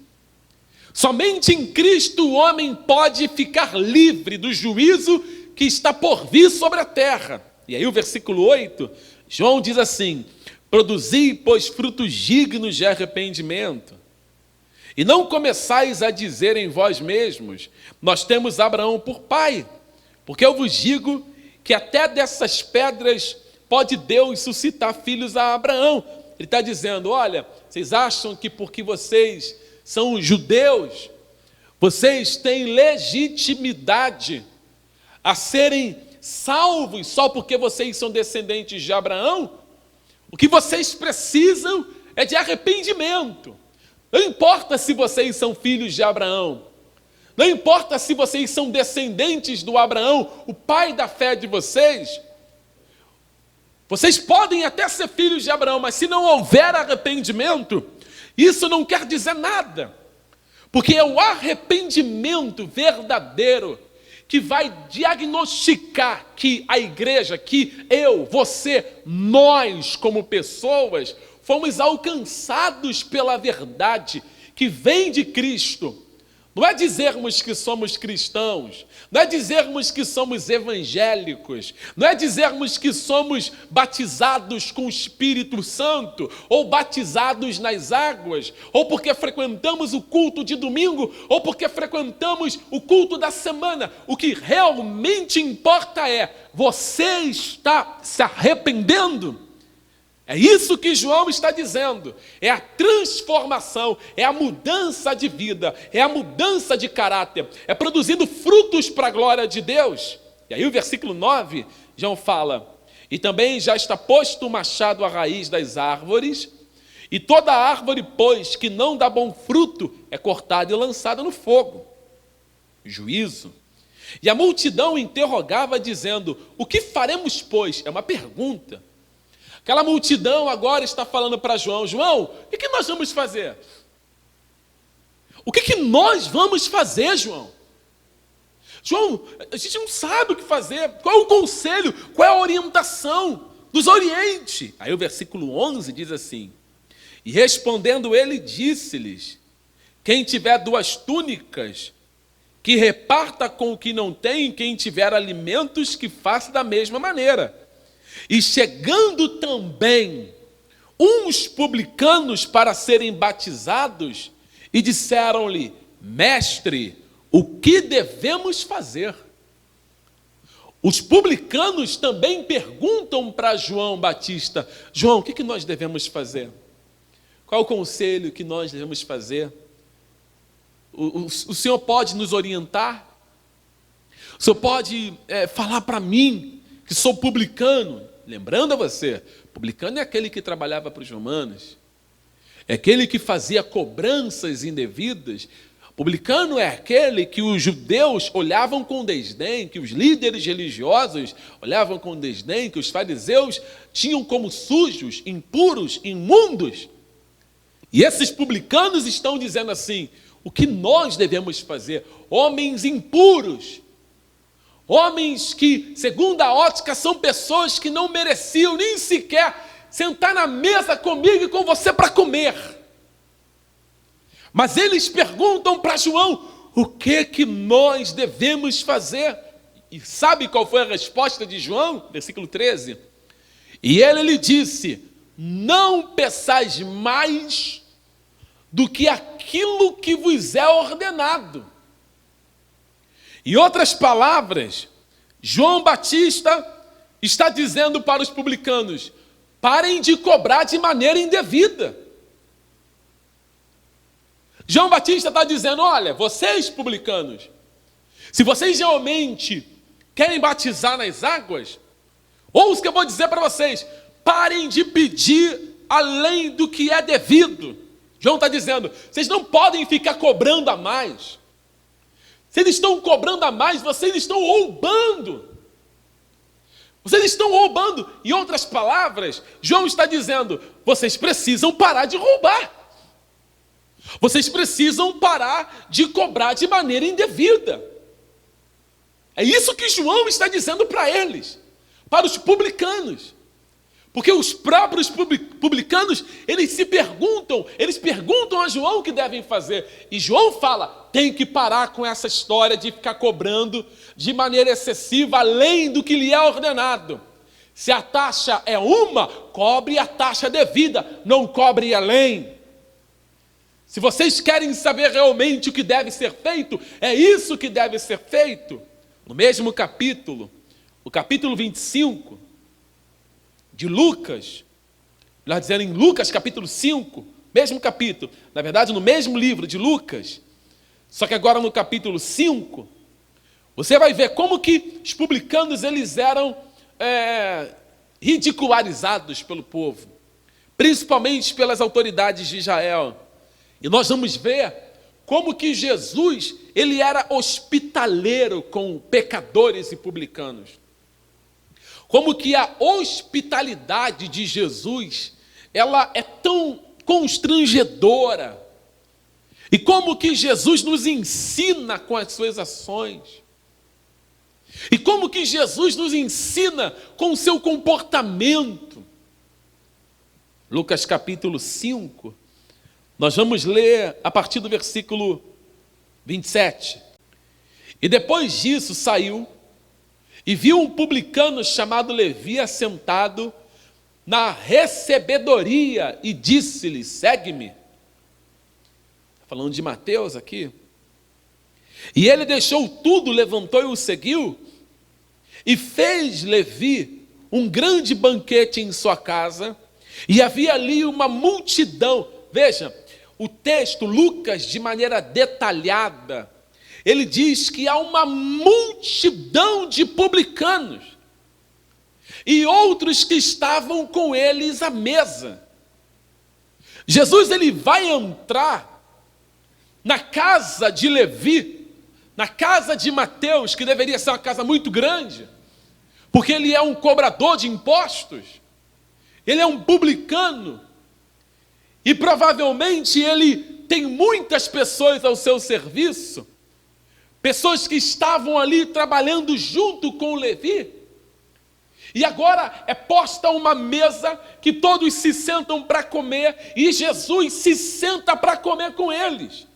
Somente em Cristo o homem pode ficar livre do juízo que está por vir sobre a terra. E aí o versículo 8, João diz assim: produzi, pois, frutos dignos de arrependimento. E não começais a dizer em vós mesmos: nós temos Abraão por pai. Porque eu vos digo que até dessas pedras pode Deus suscitar filhos a Abraão. Ele está dizendo: olha, vocês acham que porque vocês são judeus, vocês têm legitimidade a serem salvos só porque vocês são descendentes de Abraão? O que vocês precisam é de arrependimento. Não importa se vocês são filhos de Abraão, não importa se vocês são descendentes do Abraão, o pai da fé de vocês. Vocês podem até ser filhos de Abraão, mas se não houver arrependimento, isso não quer dizer nada. Porque é o arrependimento verdadeiro que vai diagnosticar que a igreja, que eu, você, nós como pessoas, fomos alcançados pela verdade que vem de Cristo. Não é dizermos que somos cristãos, não é dizermos que somos evangélicos, não é dizermos que somos batizados com o Espírito Santo, ou batizados nas águas, ou porque frequentamos o culto de domingo, ou porque frequentamos o culto da semana. O que realmente importa é: você está se arrependendo? É isso que João está dizendo, é a transformação, é a mudança de vida, é a mudança de caráter, é produzindo frutos para a glória de Deus. E aí o versículo 9, João fala: e também já está posto o machado à raiz das árvores, e toda árvore, pois, que não dá bom fruto, é cortada e lançada no fogo. Juízo. E a multidão interrogava, dizendo: o que faremos, pois? É uma pergunta. Aquela multidão agora está falando para João: João, o que nós vamos fazer? O que nós vamos fazer, João? João, a gente não sabe o que fazer. Qual é o conselho? Qual é a orientação? Nos oriente. Aí o versículo 11 diz assim: e respondendo ele, disse-lhes: quem tiver 2 túnicas, que reparta com o que não tem, quem tiver alimentos, que faça da mesma maneira. E chegando também uns publicanos para serem batizados, e disseram-lhe: mestre, o que devemos fazer? Os publicanos também perguntam para João Batista: João, o que nós devemos fazer? Qual é o conselho que nós devemos fazer? O Senhor pode nos orientar? O Senhor pode falar para mim, que sou publicano? Lembrando a você, publicano é aquele que trabalhava para os romanos, é aquele que fazia cobranças indevidas. Publicano é aquele que os judeus olhavam com desdém, que os líderes religiosos olhavam com desdém, que os fariseus tinham como sujos, impuros, imundos. E esses publicanos estão dizendo assim: o que nós devemos fazer? Homens impuros, homens que, segundo a ótica, são pessoas que não mereciam nem sequer sentar na mesa comigo e com você para comer. Mas eles perguntam para João: o que nós devemos fazer? E sabe qual foi a resposta de João? Versículo 13. E ele lhe disse: não peçais mais do que aquilo que vos é ordenado. Em outras palavras, João Batista está dizendo para os publicanos: parem de cobrar de maneira indevida. João Batista está dizendo: olha, vocês publicanos, se vocês realmente querem batizar nas águas, ouça o que eu vou dizer para vocês: parem de pedir além do que é devido. João está dizendo: vocês não podem ficar cobrando a mais. Se eles estão cobrando a mais, vocês estão roubando. Vocês estão roubando. Em outras palavras, João está dizendo: vocês precisam parar de roubar. Vocês precisam parar de cobrar de maneira indevida. É isso que João está dizendo para eles, para os publicanos. Porque os próprios publicanos, eles perguntam a João o que devem fazer. E João fala: tem que parar com essa história de ficar cobrando de maneira excessiva, além do que lhe é ordenado. Se a taxa é uma, cobre a taxa devida, não cobre além. Se vocês querem saber realmente o que deve ser feito, é isso que deve ser feito. No mesmo capítulo, o capítulo 25 de Lucas, melhor dizendo, em Lucas capítulo 5, mesmo capítulo, na verdade no mesmo livro de Lucas, só que agora no capítulo 5, você vai ver como que os publicanos eles eram ridicularizados pelo povo, principalmente pelas autoridades de Israel. E nós vamos ver como que Jesus ele era hospitaleiro com pecadores e publicanos. Como que a hospitalidade de Jesus, ela é tão constrangedora. E como que Jesus nos ensina com as suas ações. E como que Jesus nos ensina com o seu comportamento. Lucas capítulo 5, nós vamos ler a partir do versículo 27. E depois disso saiu e viu um publicano chamado Levi assentado na recebedoria e disse-lhe: segue-me. Falando de Mateus aqui. E ele deixou tudo, levantou e o seguiu, e fez Levi um grande banquete em sua casa, e havia ali uma multidão. Veja, o texto, Lucas, de maneira detalhada, ele diz que há uma multidão de publicanos e outros que estavam com eles à mesa. Jesus ele vai entrar na casa de Levi, na casa de Mateus, que deveria ser uma casa muito grande, porque ele é um cobrador de impostos, ele é um publicano, e provavelmente ele tem muitas pessoas ao seu serviço, pessoas que estavam ali trabalhando junto com Levi, e agora é posta uma mesa que todos se sentam para comer, e Jesus se senta para comer com eles.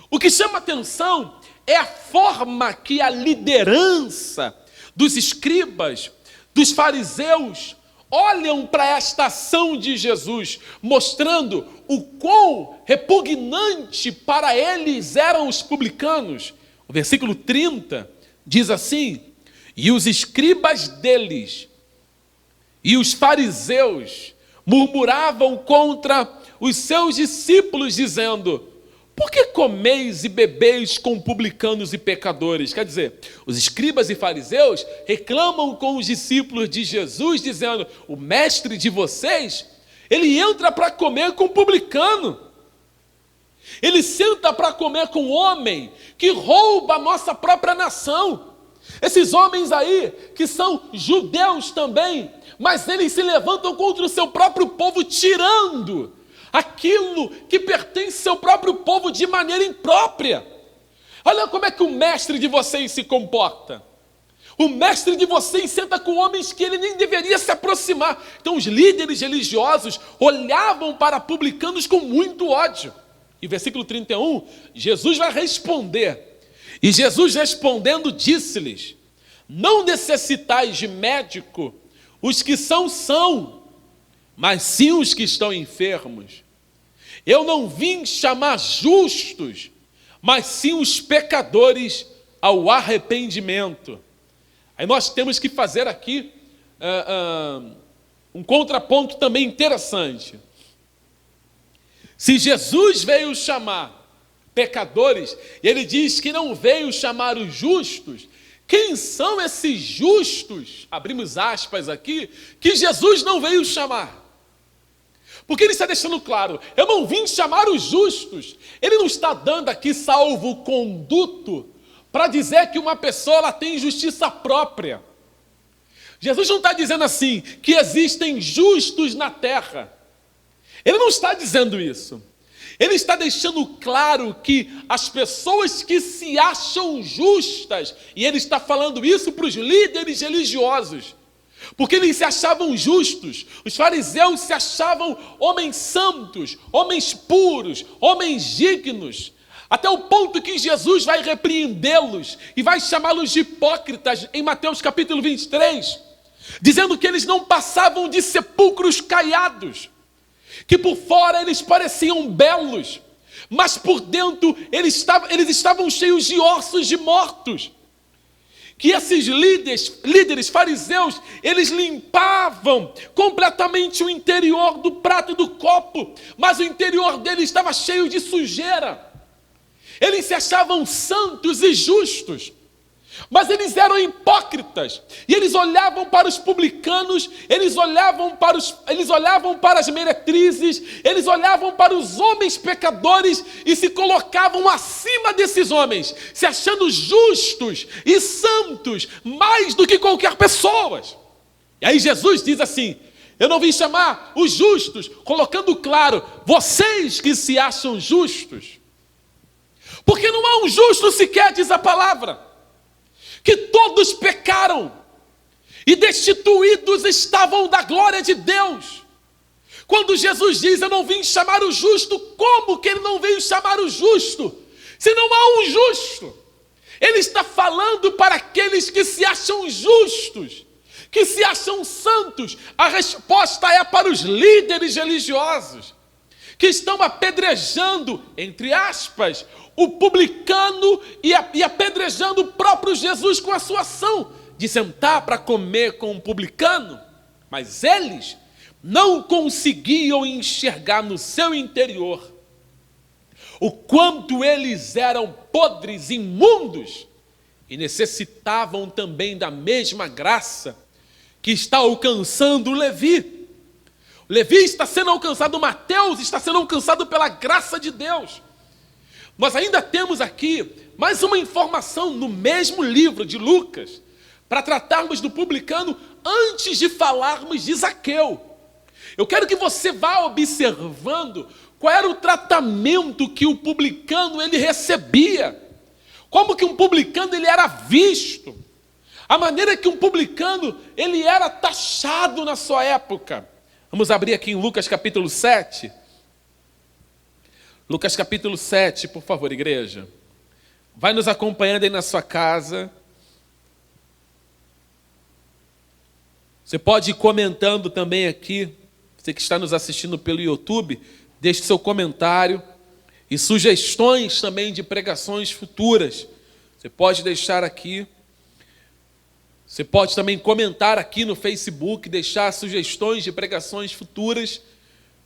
O que chama atenção é a forma que a liderança dos escribas, dos fariseus, olham para esta ação de Jesus, mostrando o quão repugnante para eles eram os publicanos. O versículo 30 diz assim: e os escribas deles e os fariseus murmuravam contra os seus discípulos, dizendo: por que comeis e bebeis com publicanos e pecadores? Quer dizer, os escribas e fariseus reclamam com os discípulos de Jesus, dizendo: o mestre de vocês, ele entra para comer com publicano. Ele senta para comer com homem que rouba a nossa própria nação. Esses homens aí, que são judeus também, mas eles se levantam contra o seu próprio povo, tirando aquilo que pertence ao seu próprio povo de maneira imprópria. Olha como é que o mestre de vocês se comporta. O mestre de vocês senta com homens que ele nem deveria se aproximar. Então os líderes religiosos olhavam para publicanos com muito ódio. E versículo 31, Jesus vai responder. E Jesus respondendo disse-lhes: Não necessitais de médico, os que são, mas sim os que estão enfermos. Eu não vim chamar justos, mas sim os pecadores ao arrependimento. Aí nós temos que fazer aqui um contraponto também interessante. Se Jesus veio chamar pecadores, e ele diz que não veio chamar os justos, quem são esses justos, abrimos aspas aqui, que Jesus não veio chamar? Porque ele está deixando claro, eu não vim chamar os justos. Ele não está dando aqui salvo-conduto para dizer que uma pessoa ela tem justiça própria. Jesus não está dizendo assim, que existem justos na terra. Ele não está dizendo isso. Ele está deixando claro que as pessoas que se acham justas, e ele está falando isso para os líderes religiosos, porque eles se achavam justos, os fariseus se achavam homens santos, homens puros, homens dignos, até o ponto que Jesus vai repreendê-los e vai chamá-los de hipócritas em Mateus capítulo 23, dizendo que eles não passavam de sepulcros caiados, que por fora eles pareciam belos, mas por dentro eles estavam cheios de ossos de mortos. Que esses líderes fariseus, eles limpavam completamente o interior do prato e do copo, mas o interior deles estava cheio de sujeira. Eles se achavam santos e justos, mas eles eram hipócritas, e eles olhavam para os publicanos, eles olhavam para as meretrizes, eles olhavam para os homens pecadores e se colocavam acima desses homens, se achando justos e santos mais do que qualquer pessoa. E aí Jesus diz assim, eu não vim chamar os justos, colocando claro, vocês que se acham justos, porque não há um justo sequer, diz a palavra, que todos pecaram e destituídos estavam da glória de Deus. Quando Jesus diz, eu não vim chamar o justo, como que ele não veio chamar o justo? Se não há um justo. Ele está falando para aqueles que se acham justos, que se acham santos. A resposta é para os líderes religiosos, que estão apedrejando, entre aspas, o publicano e apedrejando o próprio Jesus com a sua ação de sentar para comer com um publicano, mas eles não conseguiam enxergar no seu interior o quanto eles eram podres, imundos, e necessitavam também da mesma graça que está alcançando o Levi. O Levi está sendo alcançado, Mateus está sendo alcançado pela graça de Deus. Nós ainda temos aqui mais uma informação no mesmo livro de Lucas, para tratarmos do publicano antes de falarmos de Zaqueu. Eu quero que você vá observando qual era o tratamento que o publicano ele recebia, como que um publicano ele era visto, a maneira que um publicano ele era taxado na sua época. Vamos abrir aqui em Lucas capítulo 7. Lucas capítulo 7, por favor, igreja. Vai nos acompanhando aí na sua casa. Você pode ir comentando também aqui. Você que está nos assistindo pelo YouTube, deixe seu comentário e sugestões também de pregações futuras. Você pode deixar aqui. Você pode também comentar aqui no Facebook, deixar sugestões de pregações futuras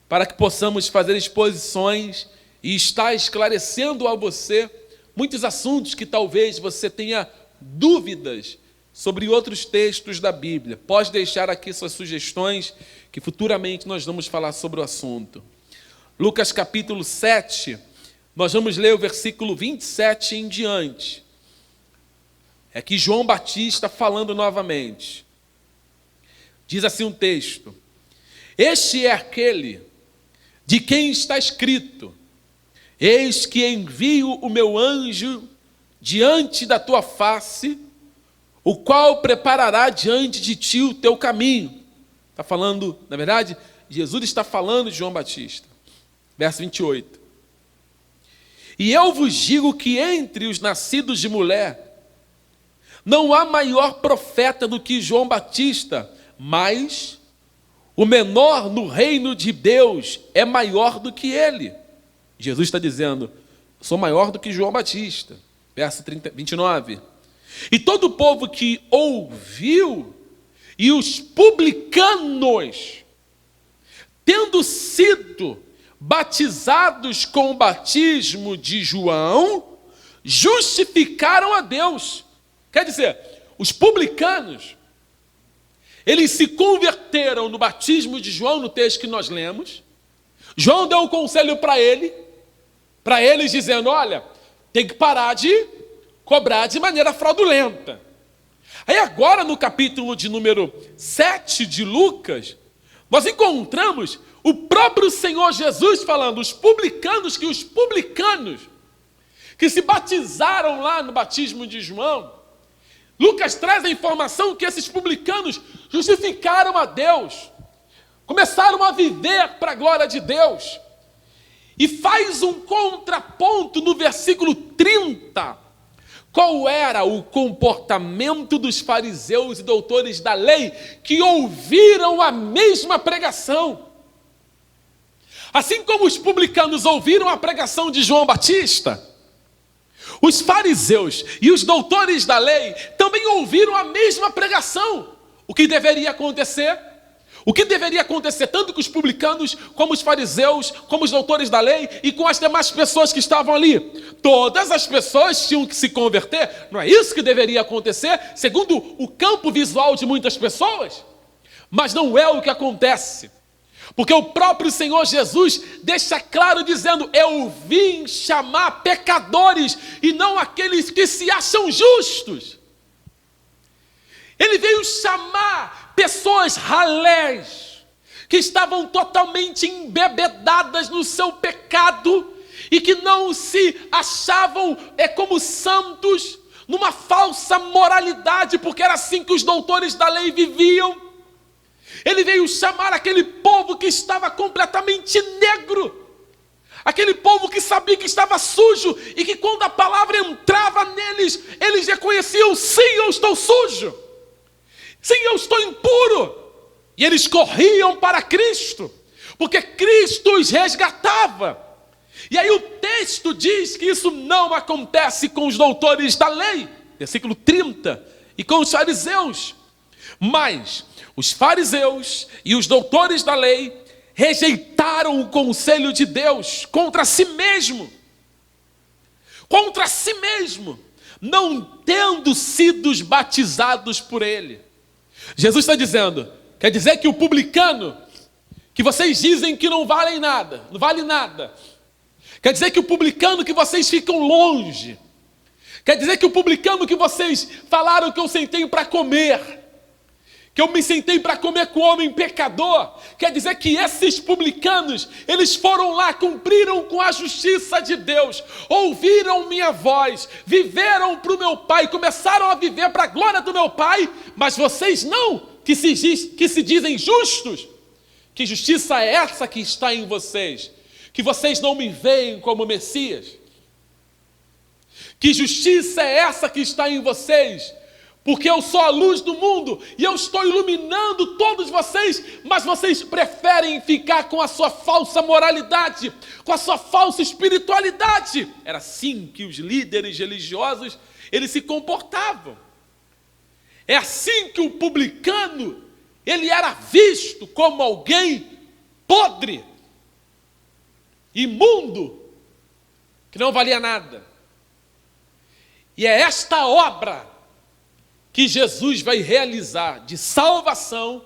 para que possamos fazer exposições e está esclarecendo a você muitos assuntos que talvez você tenha dúvidas sobre outros textos da Bíblia. Pode deixar aqui suas sugestões, que futuramente nós vamos falar sobre o assunto. Lucas capítulo 7, nós vamos ler o versículo 27 em diante. É que João Batista falando novamente. Diz assim um texto: este é aquele de quem está escrito, eis que envio o meu anjo diante da tua face, o qual preparará diante de ti o teu caminho. Está falando, na verdade, Jesus está falando de João Batista. Verso 28. E eu vos digo que entre os nascidos de mulher, Não há maior profeta do que João Batista, mas o menor no reino de Deus é maior do que ele. Jesus está dizendo, sou maior do que João Batista. Verso 29. E todo o povo que ouviu, e os publicanos, tendo sido batizados com o batismo de João, justificaram a Deus. Quer dizer, os publicanos, eles se converteram no batismo de João, no texto que nós lemos. João deu um conselho para eles dizendo, olha, tem que parar de cobrar de maneira fraudulenta. Aí agora no capítulo de número 7 de Lucas, nós encontramos o próprio Senhor Jesus falando, os publicanos que se batizaram lá no batismo de João, Lucas traz a informação que esses publicanos justificaram a Deus, começaram a viver para a glória de Deus, e faz um contraponto no versículo 30, qual era o comportamento dos fariseus e doutores da lei que ouviram a mesma pregação. Assim como os publicanos ouviram a pregação de João Batista, os fariseus e os doutores da lei também ouviram a mesma pregação. O que deveria acontecer? O que deveria acontecer tanto com os publicanos, como os fariseus, como os doutores da lei e com as demais pessoas que estavam ali? Todas as pessoas tinham que se converter? Não é isso que deveria acontecer, segundo o campo visual de muitas pessoas? Mas não é o que acontece. Porque o próprio Senhor Jesus deixa claro dizendo, eu vim chamar pecadores e não aqueles que se acham justos. Ele veio chamar pessoas ralés, que estavam totalmente embebedadas no seu pecado e que não se achavam como santos, numa falsa moralidade, porque era assim que os doutores da lei viviam. Ele veio chamar aquele povo que estava completamente negro, aquele povo que sabia que estava sujo e que quando a palavra entrava neles, eles reconheciam, sim, eu estou sujo. Sim, eu estou impuro. E eles corriam para Cristo, porque Cristo os resgatava. E aí o texto diz que isso não acontece com os doutores da lei, versículo 30, e com os fariseus. Mas os fariseus e os doutores da lei rejeitaram o conselho de Deus contra si mesmo, não tendo sido batizados por ele. Jesus está dizendo, quer dizer que o publicano, que vocês dizem que não vale nada, quer dizer que o publicano que vocês ficam longe, quer dizer que o publicano que vocês falaram que eu sentei para comer, que eu me sentei para comer com o homem pecador, quer dizer que esses publicanos, eles foram lá, cumpriram com a justiça de Deus, ouviram minha voz, viveram para o meu Pai, começaram a viver para a glória do meu Pai, mas vocês não, que se dizem justos. Que justiça é essa que está em vocês? Que vocês não me veem como Messias? Que justiça é essa que está em vocês? Porque eu sou a luz do mundo e eu estou iluminando todos vocês, mas vocês preferem ficar com a sua falsa moralidade, com a sua falsa espiritualidade. Era assim que os líderes religiosos, eles se comportavam. É assim que o publicano, ele era visto como alguém podre, imundo, que não valia nada. E é esta obra que Jesus vai realizar de salvação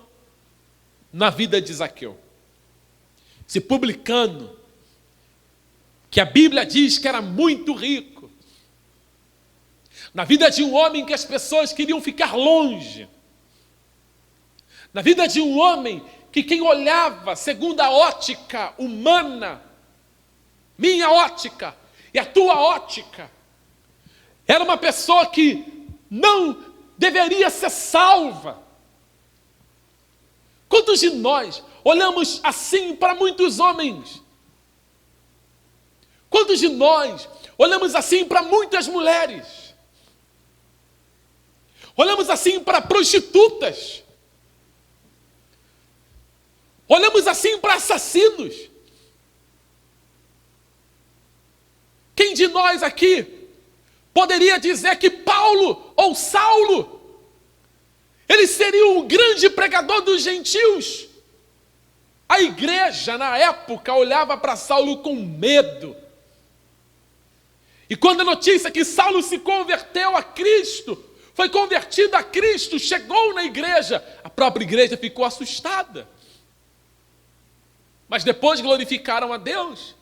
na vida de Zaqueu. Esse publicano, que a Bíblia diz que era muito rico, na vida de um homem que as pessoas queriam ficar longe, na vida de um homem que quem olhava segundo a ótica humana, minha ótica e a tua ótica, era uma pessoa que não deveria ser salva. Quantos de nós olhamos assim para muitos homens? Quantos de nós olhamos assim para muitas mulheres? Olhamos assim para prostitutas. Olhamos assim para assassinos. Quem de nós aqui poderia dizer que Paulo ou Saulo, ele seria um grande pregador dos gentios? A igreja, na época, olhava para Saulo com medo. E quando a notícia que Saulo se converteu a Cristo, foi convertido a Cristo, chegou na igreja, a própria igreja ficou assustada. Mas depois glorificaram a Deus.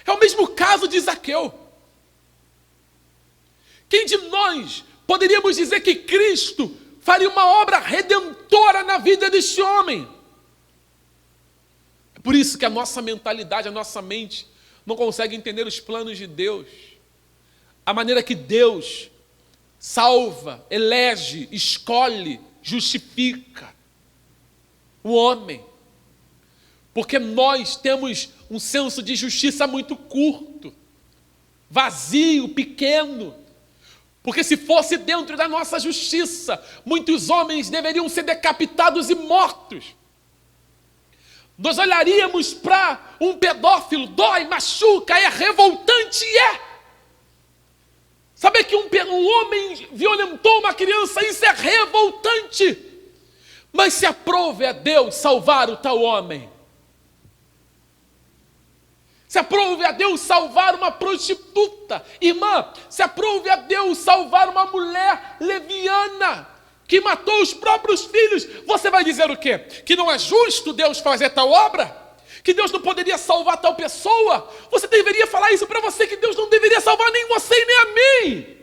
É o mesmo caso de Zaqueu. Quem de nós poderíamos dizer que Cristo faria uma obra redentora na vida deste homem? É por isso que a nossa mentalidade, a nossa mente não consegue entender os planos de Deus. A maneira que Deus salva, elege, escolhe, justifica o homem. Porque nós temos um senso de justiça muito curto, vazio, pequeno. Porque se fosse dentro da nossa justiça, muitos homens deveriam ser decapitados e mortos. Nós olharíamos para um pedófilo, dói, machuca, é revoltante, Saber que um homem violentou uma criança, isso é revoltante. Mas se aprove a Deus salvar o tal homem, se aprove a Deus salvar uma prostituta, irmã, se aprove a Deus salvar uma mulher leviana, que matou os próprios filhos, você vai dizer o quê? Que não é justo Deus fazer tal obra? Que Deus não poderia salvar tal pessoa? Você deveria falar isso para você, que Deus não deveria salvar nem você e nem a mim.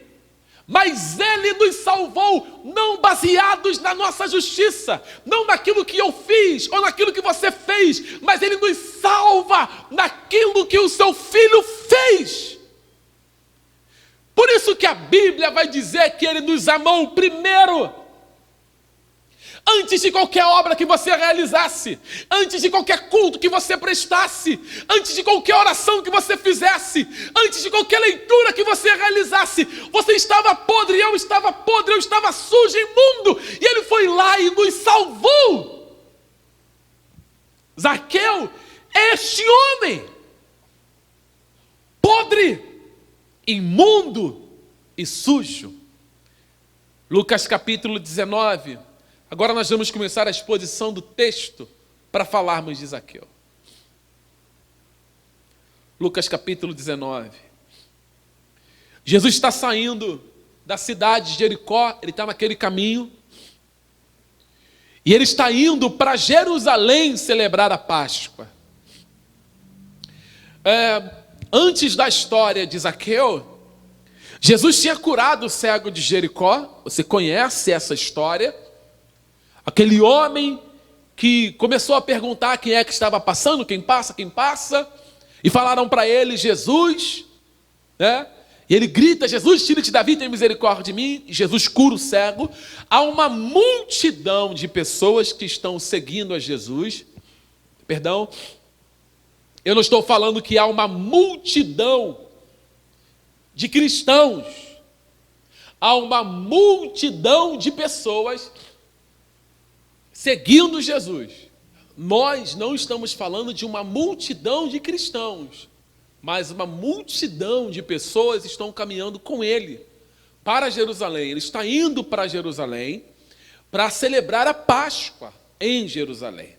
Mas Ele nos salvou, não baseados na nossa justiça, não naquilo que eu fiz ou naquilo que você fez, mas Ele nos salva naquilo que o seu Filho fez. Por isso que a Bíblia vai dizer que Ele nos amou primeiro. Antes de qualquer obra que você realizasse, antes de qualquer culto que você prestasse, antes de qualquer oração que você fizesse, antes de qualquer leitura que você realizasse, você estava podre, eu estava sujo, imundo, e Ele foi lá e nos salvou. Zaqueu é este homem, podre, imundo e sujo. Lucas capítulo 19. Agora nós vamos começar a exposição do texto para falarmos de Zaqueu. Lucas capítulo 19. Jesus está saindo da cidade de Jericó, ele está naquele caminho, e ele está indo para Jerusalém celebrar a Páscoa. Antes da história de Zaqueu, Jesus tinha curado o cego de Jericó, você conhece essa história. Aquele homem que começou a perguntar quem é que estava passando, quem passa, e falaram para ele, Jesus, né? E ele grita, Jesus, filho de Davi, tem misericórdia de mim, e Jesus cura o cego. Há uma multidão de pessoas que estão seguindo a Jesus, eu não estou falando que há uma multidão de cristãos, há uma multidão de pessoas seguindo Jesus. Nós não estamos falando de uma multidão de cristãos, mas uma multidão de pessoas estão caminhando com ele para Jerusalém. Ele está indo para Jerusalém para celebrar a Páscoa em Jerusalém.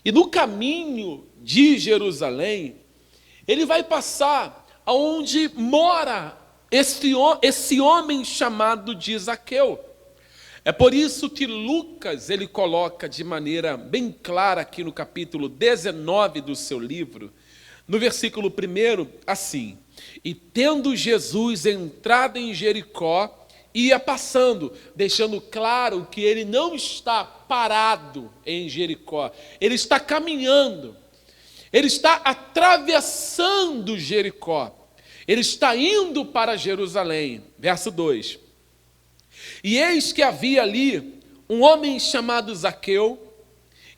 E no caminho de Jerusalém, ele vai passar aonde mora esse homem chamado de Zaqueu. É por isso que Lucas, ele coloca de maneira bem clara aqui no capítulo 19 do seu livro, no versículo 1, assim: E tendo Jesus entrado em Jericó, ia passando, deixando claro que ele não está parado em Jericó, ele está caminhando, ele está atravessando Jericó, ele está indo para Jerusalém. Verso 2. E eis que havia ali um homem chamado Zaqueu,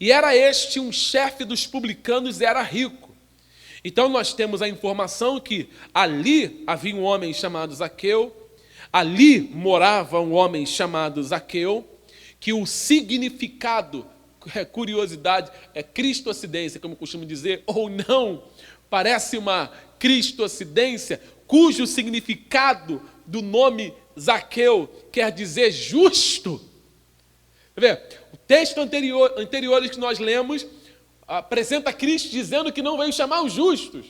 e era este um chefe dos publicanos e era rico. Então nós temos a informação que ali havia um homem chamado Zaqueu, Ali morava um homem chamado Zaqueu, que o significado, curiosidade, é cristocidência, como eu costumo dizer, ou não, parece uma cristocidência, cujo significado do nome Zaqueu quer dizer justo. Quer ver? O texto anterior que nós lemos apresenta Cristo dizendo que não veio chamar os justos,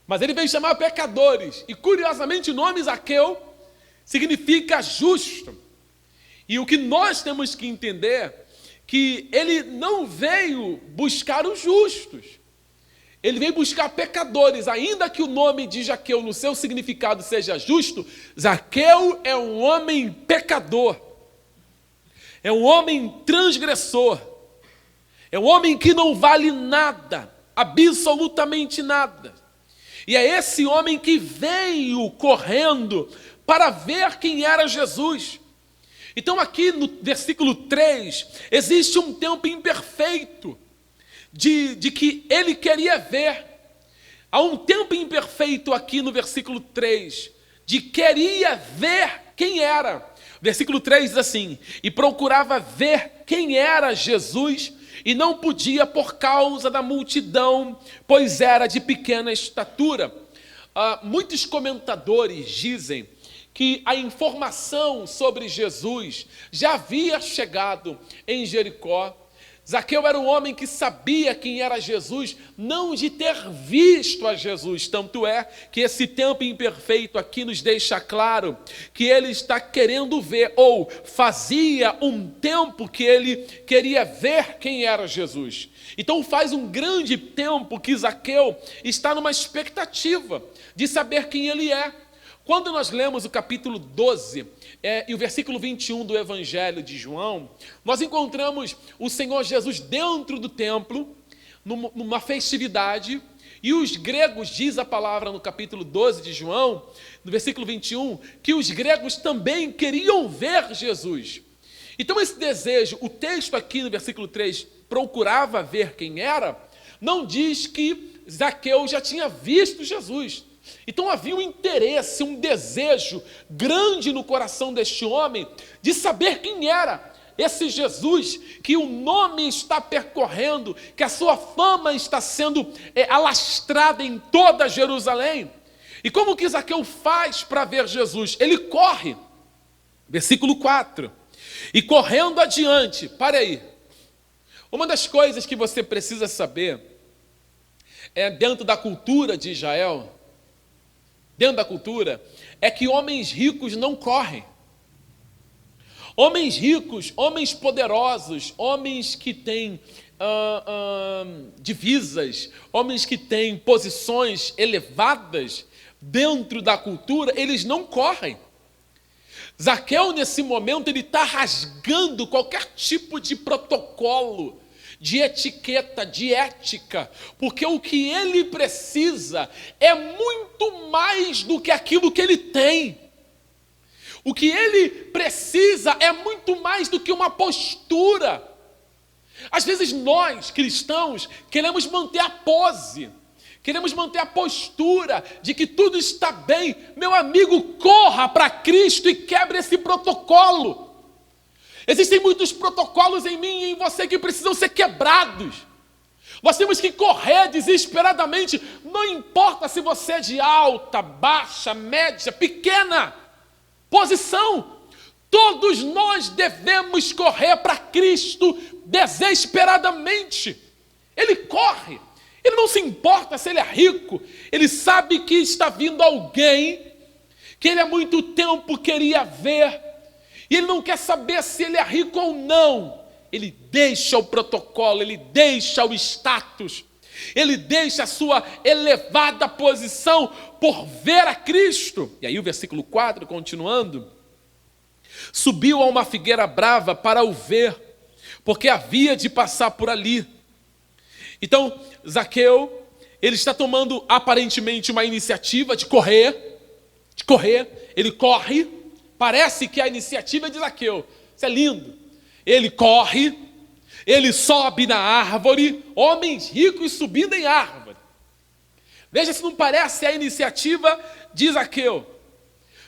mas ele veio chamar pecadores. E curiosamente o nome Zaqueu significa justo. E o que nós temos que entender que ele não veio buscar os justos, ele veio buscar pecadores. Ainda que o nome de Zaqueu no seu significado seja justo, Zaqueu é um homem pecador, é um homem transgressor, é um homem que não vale nada, absolutamente nada. E é esse homem que veio correndo para ver quem era Jesus. Então aqui no versículo 3, existe um tempo imperfeito de que ele queria ver. Há um tempo imperfeito aqui no versículo 3, de queria ver quem era. O versículo 3 diz assim: e procurava ver quem era Jesus, e não podia por causa da multidão, pois era de pequena estatura. Muitos comentadores dizem que a informação sobre Jesus já havia chegado em Jericó. Zaqueu era um homem que sabia quem era Jesus, não de ter visto a Jesus. Tanto é que esse tempo imperfeito aqui nos deixa claro que ele está querendo ver, ou fazia um tempo que ele queria ver quem era Jesus. Então faz um grande tempo que Zaqueu está numa expectativa de saber quem ele é. Quando nós lemos o capítulo 12 e o versículo 21 do Evangelho de João, nós encontramos o Senhor Jesus dentro do templo, numa festividade, e os gregos, diz a palavra no capítulo 12 de João, no versículo 21, que os gregos também queriam ver Jesus. Então esse desejo, o texto aqui no versículo 3, procurava ver quem era, não diz que Zaqueu já tinha visto Jesus. Então havia um interesse, um desejo grande no coração deste homem de saber quem era esse Jesus que o nome está percorrendo, que a sua fama está sendo alastrada em toda Jerusalém. E como que Zaqueu faz para ver Jesus? Ele corre, versículo 4, e correndo adiante, pare aí, uma das coisas que você precisa saber dentro da cultura de Israel, dentro da cultura, é que homens ricos não correm. Homens ricos, homens poderosos, homens que têm divisas, homens que têm posições elevadas dentro da cultura, eles não correm. Zaqueu, nesse momento, ele está rasgando qualquer tipo de protocolo, de etiqueta, de ética, porque o que ele precisa é muito mais do que aquilo que ele tem. O que ele precisa é muito mais do que uma postura. Às vezes nós, cristãos, queremos manter a pose, queremos manter a postura de que tudo está bem. Meu amigo, corra para Cristo e quebre esse protocolo. Existem muitos protocolos em mim e em você que precisam ser quebrados. Nós temos que correr desesperadamente, não importa se você é de alta, baixa, média, pequena posição. Todos nós devemos correr para Cristo desesperadamente. Ele corre, ele não se importa se ele é rico, ele sabe que está vindo alguém que ele há muito tempo queria ver, e ele não quer saber se ele é rico ou não. Ele deixa o protocolo, ele deixa o status, ele deixa a sua elevada posição por ver a Cristo. E aí o versículo 4, continuando: subiu a uma figueira brava para o ver, porque havia de passar por ali. Então, Zaqueu, ele está tomando aparentemente uma iniciativa de correr, ele corre. Parece que a iniciativa é de Zaqueu. Isso é lindo. Ele corre, ele sobe na árvore, homens ricos subindo em árvore. Veja se não parece a iniciativa de Zaqueu.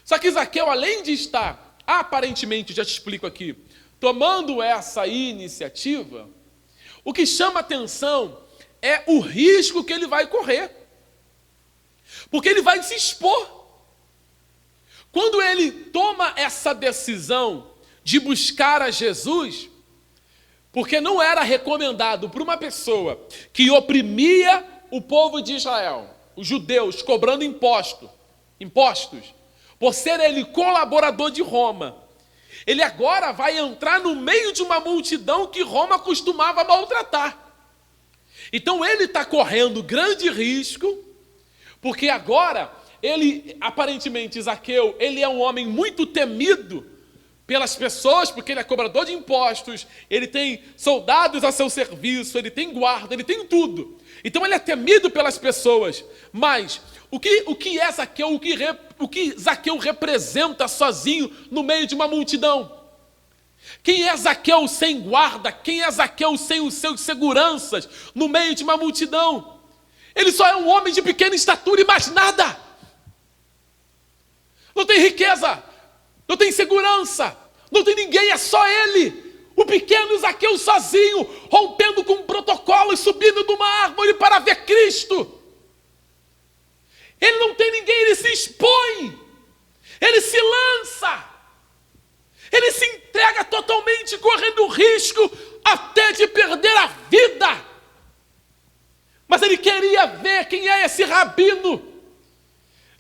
Só que Zaqueu, além de estar, aparentemente, já te explico aqui, tomando essa iniciativa, o que chama atenção é o risco que ele vai correr. Porque ele vai se expor. Quando ele toma essa decisão de buscar a Jesus, porque não era recomendado para uma pessoa que oprimia o povo de Israel, os judeus, cobrando impostos, por ser ele colaborador de Roma, ele agora vai entrar no meio de uma multidão que Roma costumava maltratar. Então ele está correndo grande risco, porque agora ele, aparentemente, Zaqueu, ele é um homem muito temido pelas pessoas, porque ele é cobrador de impostos, ele tem soldados a seu serviço, ele tem guarda, ele tem tudo. Então ele é temido pelas pessoas. Mas o que é Zaqueu? O que Zaqueu representa sozinho no meio de uma multidão? Quem é Zaqueu sem guarda? Quem é Zaqueu sem os seus seguranças no meio de uma multidão? Ele só é um homem de pequena estatura e mais nada. Não tem riqueza, não tem segurança, não tem ninguém, é só ele. O pequeno Zaqueu sozinho, rompendo com o protocolo e subindo de uma árvore para ver Cristo. Ele não tem ninguém, ele se expõe, ele se lança, ele se entrega totalmente, correndo risco até de perder a vida. Mas ele queria ver quem é esse rabino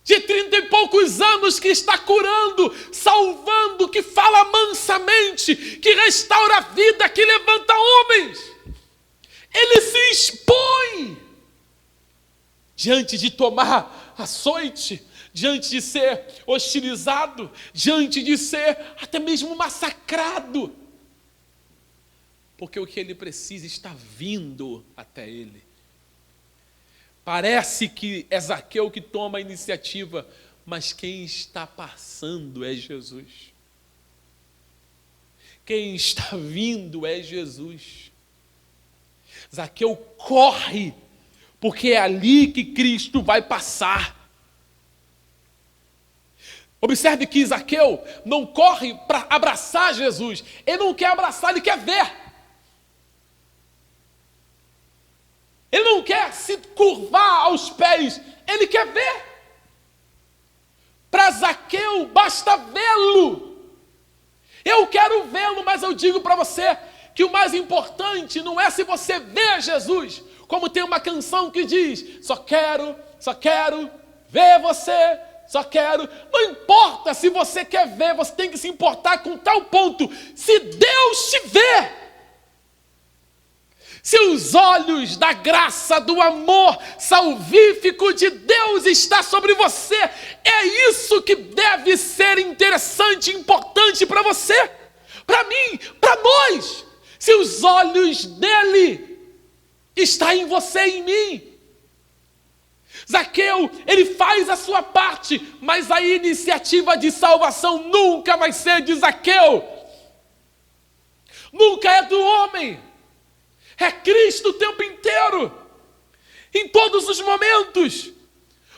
de 30 e poucos anos que está curando, salvando, que fala mansamente, que restaura a vida, que levanta homens. Ele se expõe diante de tomar açoite, diante de ser hostilizado, diante de ser até mesmo massacrado. Porque o que ele precisa está vindo até ele. Parece que é Zaqueu que toma a iniciativa, mas quem está passando é Jesus. Quem está vindo é Jesus. Zaqueu corre, porque é ali que Cristo vai passar. Observe que Zaqueu não corre para abraçar Jesus. Ele não quer abraçar, ele quer ver. Ele não quer se curvar aos pés, ele quer ver. Para Zaqueu basta vê-lo. Eu quero vê-lo, mas eu digo para você que o mais importante não é se você vê Jesus, como tem uma canção que diz, só quero ver você, só quero. Não importa se você quer ver, você tem que se importar com tal ponto, se Deus te vê. Se os olhos da graça, do amor salvífico de Deus está sobre você, é isso que deve ser interessante e importante para você, para mim, para nós. Se os olhos dele estão em você e em mim. Zaqueu, ele faz a sua parte, mas a iniciativa de salvação nunca vai ser de Zaqueu. Nunca é do homem. É Cristo o tempo inteiro, em todos os momentos.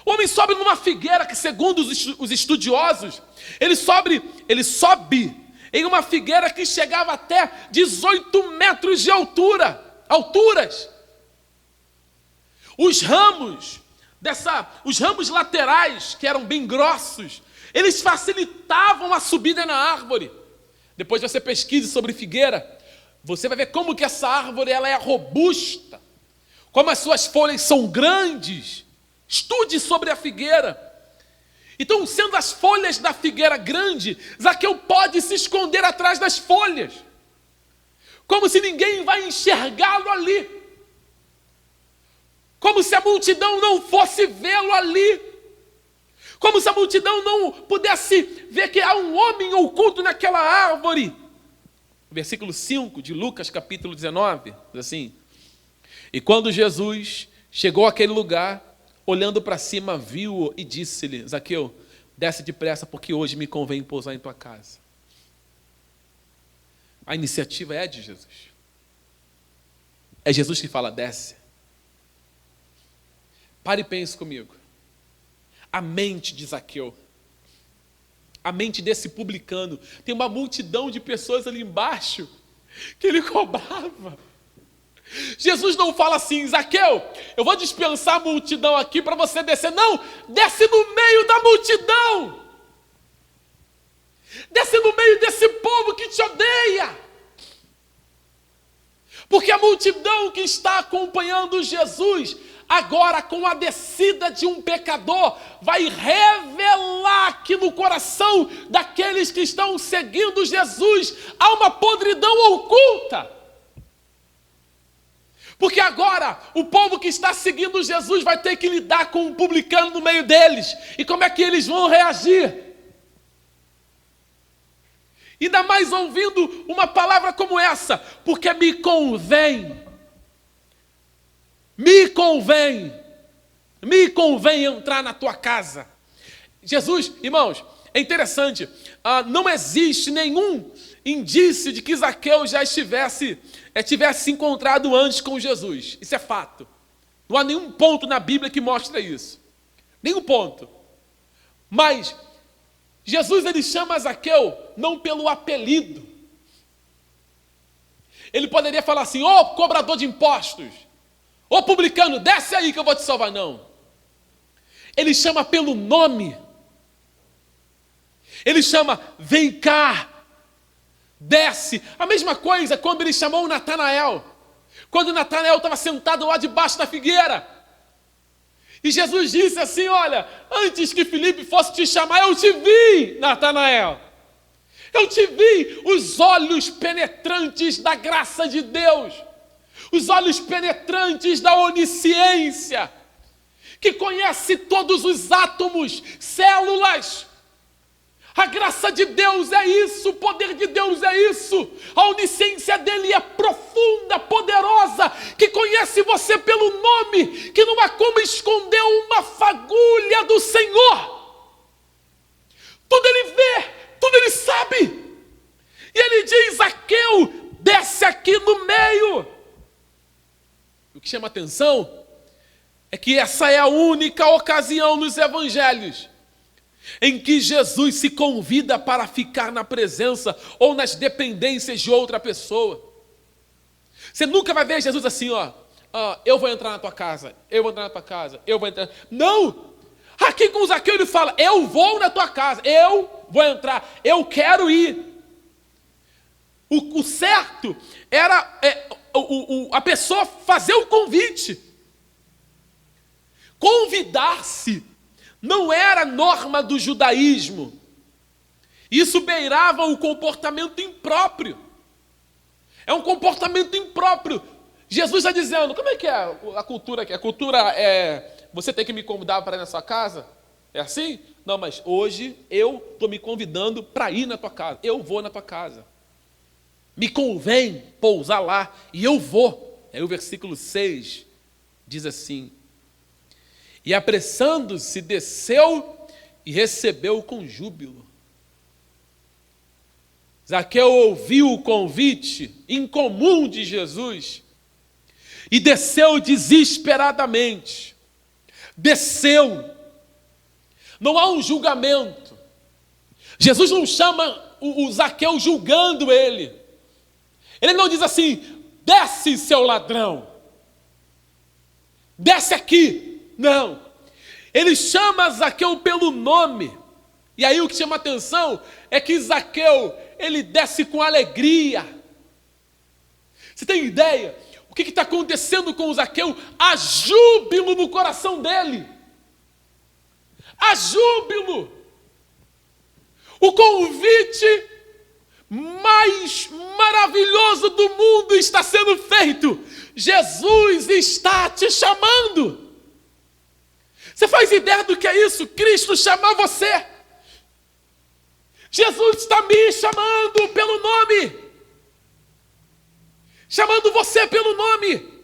O homem sobe numa figueira que, segundo os estudiosos, ele sobe em uma figueira que chegava até 18 metros de alturas. Os ramos laterais, que eram bem grossos, eles facilitavam a subida na árvore. Depois você pesquise sobre figueira, você vai ver como que essa árvore ela é robusta, como as suas folhas são grandes. Estude sobre a figueira. Então, sendo as folhas da figueira grande, Zaqueu pode se esconder atrás das folhas, como se ninguém vai enxergá-lo ali, como se a multidão não fosse vê-lo ali, como se a multidão não pudesse ver que há um homem oculto naquela árvore. Versículo 5 de Lucas, capítulo 19, diz assim: e quando Jesus chegou àquele lugar, olhando para cima, viu-o e disse-lhe, Zaqueu, desce depressa, porque hoje me convém pousar em tua casa. A iniciativa é de Jesus. É Jesus que fala, desce. Pare e pense comigo. A mente de Zaqueu. a mente desse publicano. Tem uma multidão de pessoas ali embaixo que ele cobrava. Jesus não fala assim: Zaqueu, eu vou dispensar a multidão aqui para você descer. Não, desce no meio da multidão. Desce no meio desse povo que te odeia. Porque a multidão que está acompanhando Jesus, agora com a descida de um pecador, vai revelar que no coração daqueles que estão seguindo Jesus há uma podridão oculta. Porque agora o povo que está seguindo Jesus vai ter que lidar com um publicano no meio deles. E como é que eles vão reagir? Ainda mais ouvindo uma palavra como essa: porque me convém entrar na tua casa. Jesus, irmãos, é interessante, não existe nenhum indício de que Zaqueu já tivesse se encontrado antes com Jesus. Isso é fato. Não há nenhum ponto na Bíblia que mostra isso. Nenhum ponto. Mas Jesus, ele chama Zaqueu não pelo apelido. Ele poderia falar assim: ô cobrador de impostos, ô publicano, desce aí que eu vou te salvar. Não. Ele chama pelo nome. Ele chama: vem cá, desce. A mesma coisa quando ele chamou Natanael. Quando Natanael estava sentado lá debaixo da figueira. E Jesus disse assim: olha, antes que Filipe fosse te chamar, eu te vi, Natanael. Eu te vi. Os olhos penetrantes da graça de Deus. Os olhos penetrantes da onisciência. Que conhece todos os átomos, células. A graça de Deus é isso, o poder de Deus é isso. A onisciência dele é profunda, poderosa, que conhece você pelo nome, que não há como esconder uma fagulha do Senhor. Tudo ele vê, tudo ele sabe. E ele diz: Zaqueu, desce aqui no meio. O que chama atenção é que essa é a única ocasião nos evangelhos em que Jesus se convida para ficar na presença ou nas dependências de outra pessoa. Você nunca vai ver Jesus assim, eu vou entrar na tua casa, eu vou entrar na tua casa, eu vou entrar. Não! Aqui com Zaqueu ele fala: eu vou na tua casa, eu vou entrar, eu quero ir. O certo era a pessoa fazer o convite. Convidar-se não era norma do judaísmo. Isso beirava o comportamento impróprio. É um comportamento impróprio. Jesus está dizendo: como é que é a cultura aqui? A cultura é: você tem que me convidar para ir na sua casa? É assim? Não, mas hoje eu estou me convidando para ir na tua casa. Eu vou na tua casa. Me convém pousar lá e eu vou. Aí o versículo 6 diz assim: e apressando-se, desceu e recebeu com júbilo. Zaqueu ouviu o convite incomum de Jesus e desceu desesperadamente. Desceu. Não há um julgamento. Jesus não chama o Zaqueu julgando ele. Ele não diz assim: desce, seu ladrão. Desce aqui. Não, ele chama Zaqueu pelo nome. E aí o que chama atenção é que Zaqueu, ele desce com alegria. Você tem ideia? O que está acontecendo com o Zaqueu? Há júbilo no coração dele. Há júbilo. O convite mais maravilhoso do mundo está sendo feito. Jesus está te chamando. Você faz ideia do que é isso? Cristo chamar você. Jesus está me chamando pelo nome. Chamando você pelo nome.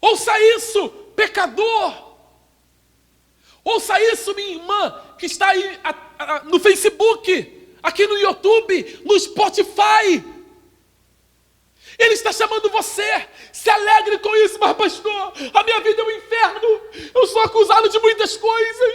Ouça isso, pecador. Ouça isso, minha irmã, que está aí no Facebook, aqui no YouTube, no Spotify. Ele está chamando você. Se alegre com isso. Mas pastor, a minha vida é um inferno. Eu sou acusado de muitas coisas.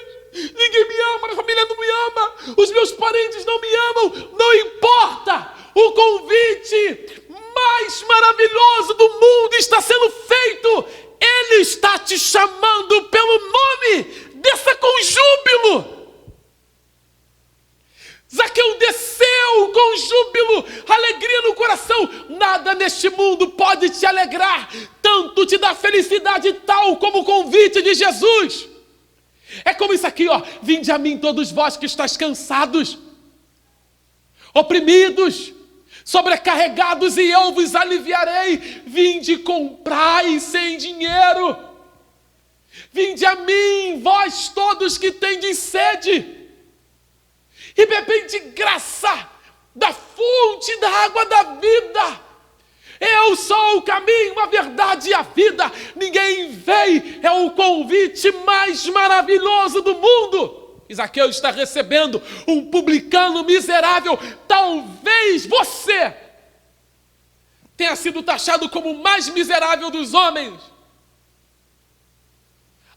Ninguém me ama, a família não me ama, os meus parentes não me amam. Não importa, o convite mais maravilhoso do mundo está sendo feito. Ele está te chamando pelo nome. Desça com júbilo. Zaqueu desceu com júbilo, alegria no coração. Nada neste mundo pode te alegrar, tanto te dá felicidade tal como o convite de Jesus. É como isso aqui, ó. Vinde a mim todos vós que estáis cansados, oprimidos, sobrecarregados, e eu vos aliviarei. Vinde, comprai sem dinheiro. Vinde a mim, vós todos que tendes sede, e bebei de graça da fonte da água da vida. Eu sou o caminho, a verdade e a vida. Ninguém veio. É o convite mais maravilhoso do mundo. Zaqueu está recebendo um publicano miserável. Talvez você tenha sido taxado como o mais miserável dos homens,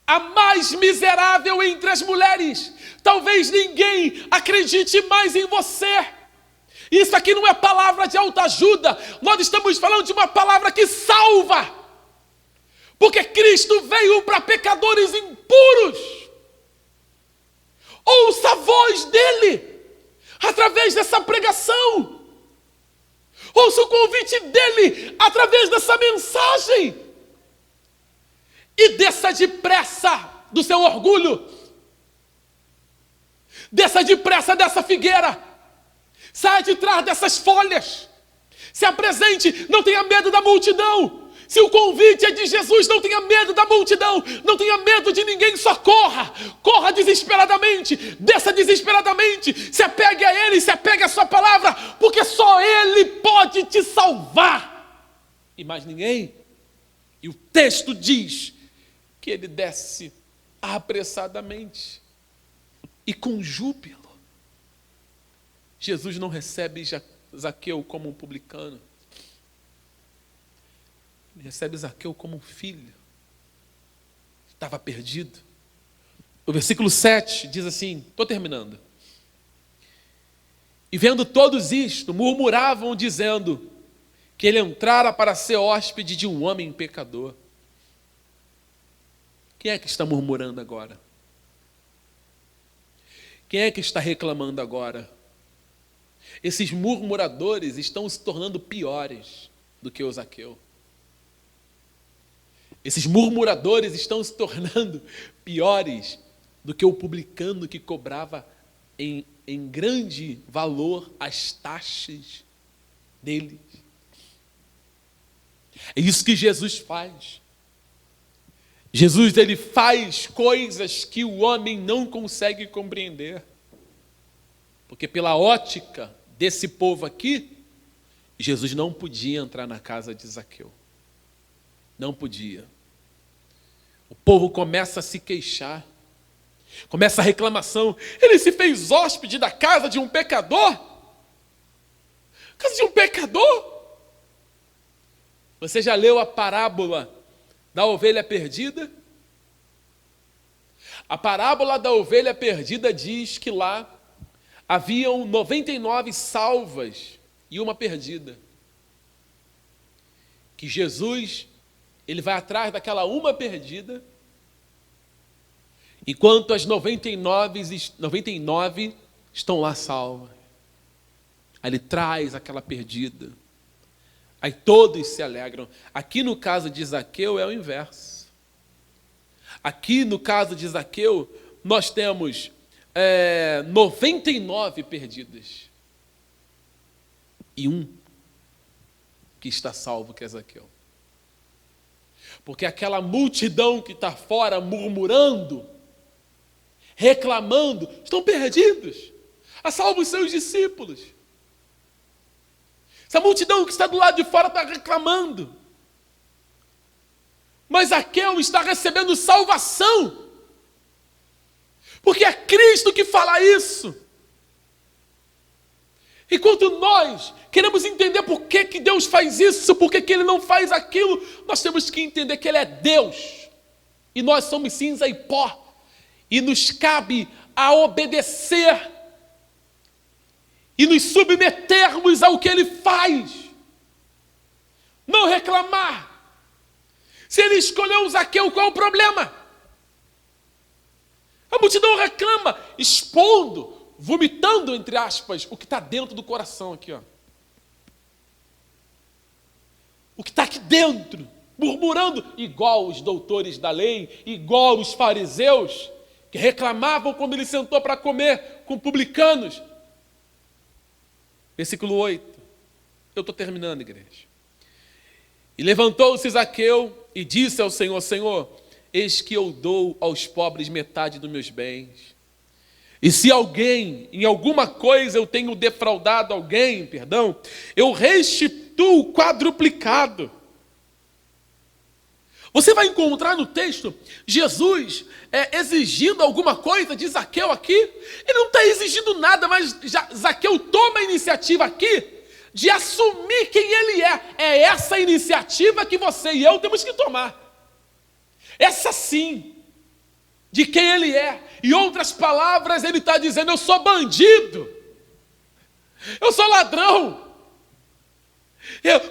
a mais miserável entre as mulheres. Talvez ninguém acredite mais em você. Isso aqui não é palavra de autoajuda. Nós estamos falando de uma palavra que salva. Porque Cristo veio para pecadores impuros. Ouça a voz dele através dessa pregação. Ouça o convite dele através dessa mensagem. E desça depressa do seu orgulho. Desça depressa dessa figueira. Saia de trás dessas folhas. Se apresente, não tenha medo da multidão. Se o convite é de Jesus, não tenha medo da multidão. Não tenha medo de ninguém, só corra. Corra desesperadamente, desça desesperadamente. Se apegue a Ele, se apegue à sua palavra, porque só Ele pode te salvar. E mais ninguém. E o texto diz que ele desce apressadamente e com júbilo. Jesus não recebe Zaqueu como um publicano. Ele recebe Zaqueu como um filho. Estava perdido. O versículo 7 diz assim, estou terminando. E vendo todos isto, murmuravam dizendo que ele entrara para ser hóspede de um homem pecador. Quem é que está murmurando agora? Quem é que está reclamando agora? Esses murmuradores estão se tornando piores do que o Zaqueu. Esses murmuradores estão se tornando piores do que o publicano que cobrava em grande valor as taxas deles. É isso que Jesus faz. Jesus, ele faz coisas que o homem não consegue compreender. Porque pela ótica desse povo aqui, Jesus não podia entrar na casa de Zaqueu. Não podia. O povo começa a se queixar. Começa a reclamação. Ele se fez hóspede da casa de um pecador? Casa de um pecador? Você já leu a parábola da ovelha perdida? A parábola da ovelha perdida diz que lá haviam 99 salvas e uma perdida. Que Jesus, ele vai atrás daquela uma perdida, enquanto as 99 estão lá salvas. Aí ele traz aquela perdida. Aí todos se alegram. Aqui no caso de Zaqueu é o inverso. Aqui no caso de Zaqueu, nós temos 99 perdidas. E um que está salvo, que é Zaqueu. Porque aquela multidão que está fora murmurando, reclamando, estão perdidos. A salvo os seus discípulos. Essa multidão que está do lado de fora está reclamando. Mas Zaqueu está recebendo salvação. Porque é Cristo que fala isso. Enquanto nós queremos entender por que Deus faz isso, por que Ele não faz aquilo, nós temos que entender que Ele é Deus. E nós somos cinza e pó. e nos cabe a obedecer e nos submetermos ao que ele faz. Não reclamar. Se ele escolheu Zaqueu, qual é o problema? A multidão reclama, expondo, vomitando, entre aspas, o que está dentro do coração aqui, ó. O que está aqui dentro, murmurando, igual os doutores da lei, igual os fariseus, que reclamavam quando ele sentou para comer com publicanos. Versículo 8. Eu estou terminando, igreja. E levantou-se Zaqueu e disse ao Senhor: Senhor, eis que eu dou aos pobres metade dos meus bens. E se alguém, em alguma coisa eu tenho defraudado alguém, eu restituo quadruplicado. Você vai encontrar no texto Jesus exigindo alguma coisa de Zaqueu aqui. Ele não está exigindo nada, mas Zaqueu toma a iniciativa aqui de assumir quem ele é. É essa iniciativa que você e eu temos que tomar. Essa sim, de quem ele é. Em outras palavras, ele está dizendo: eu sou bandido, eu sou ladrão.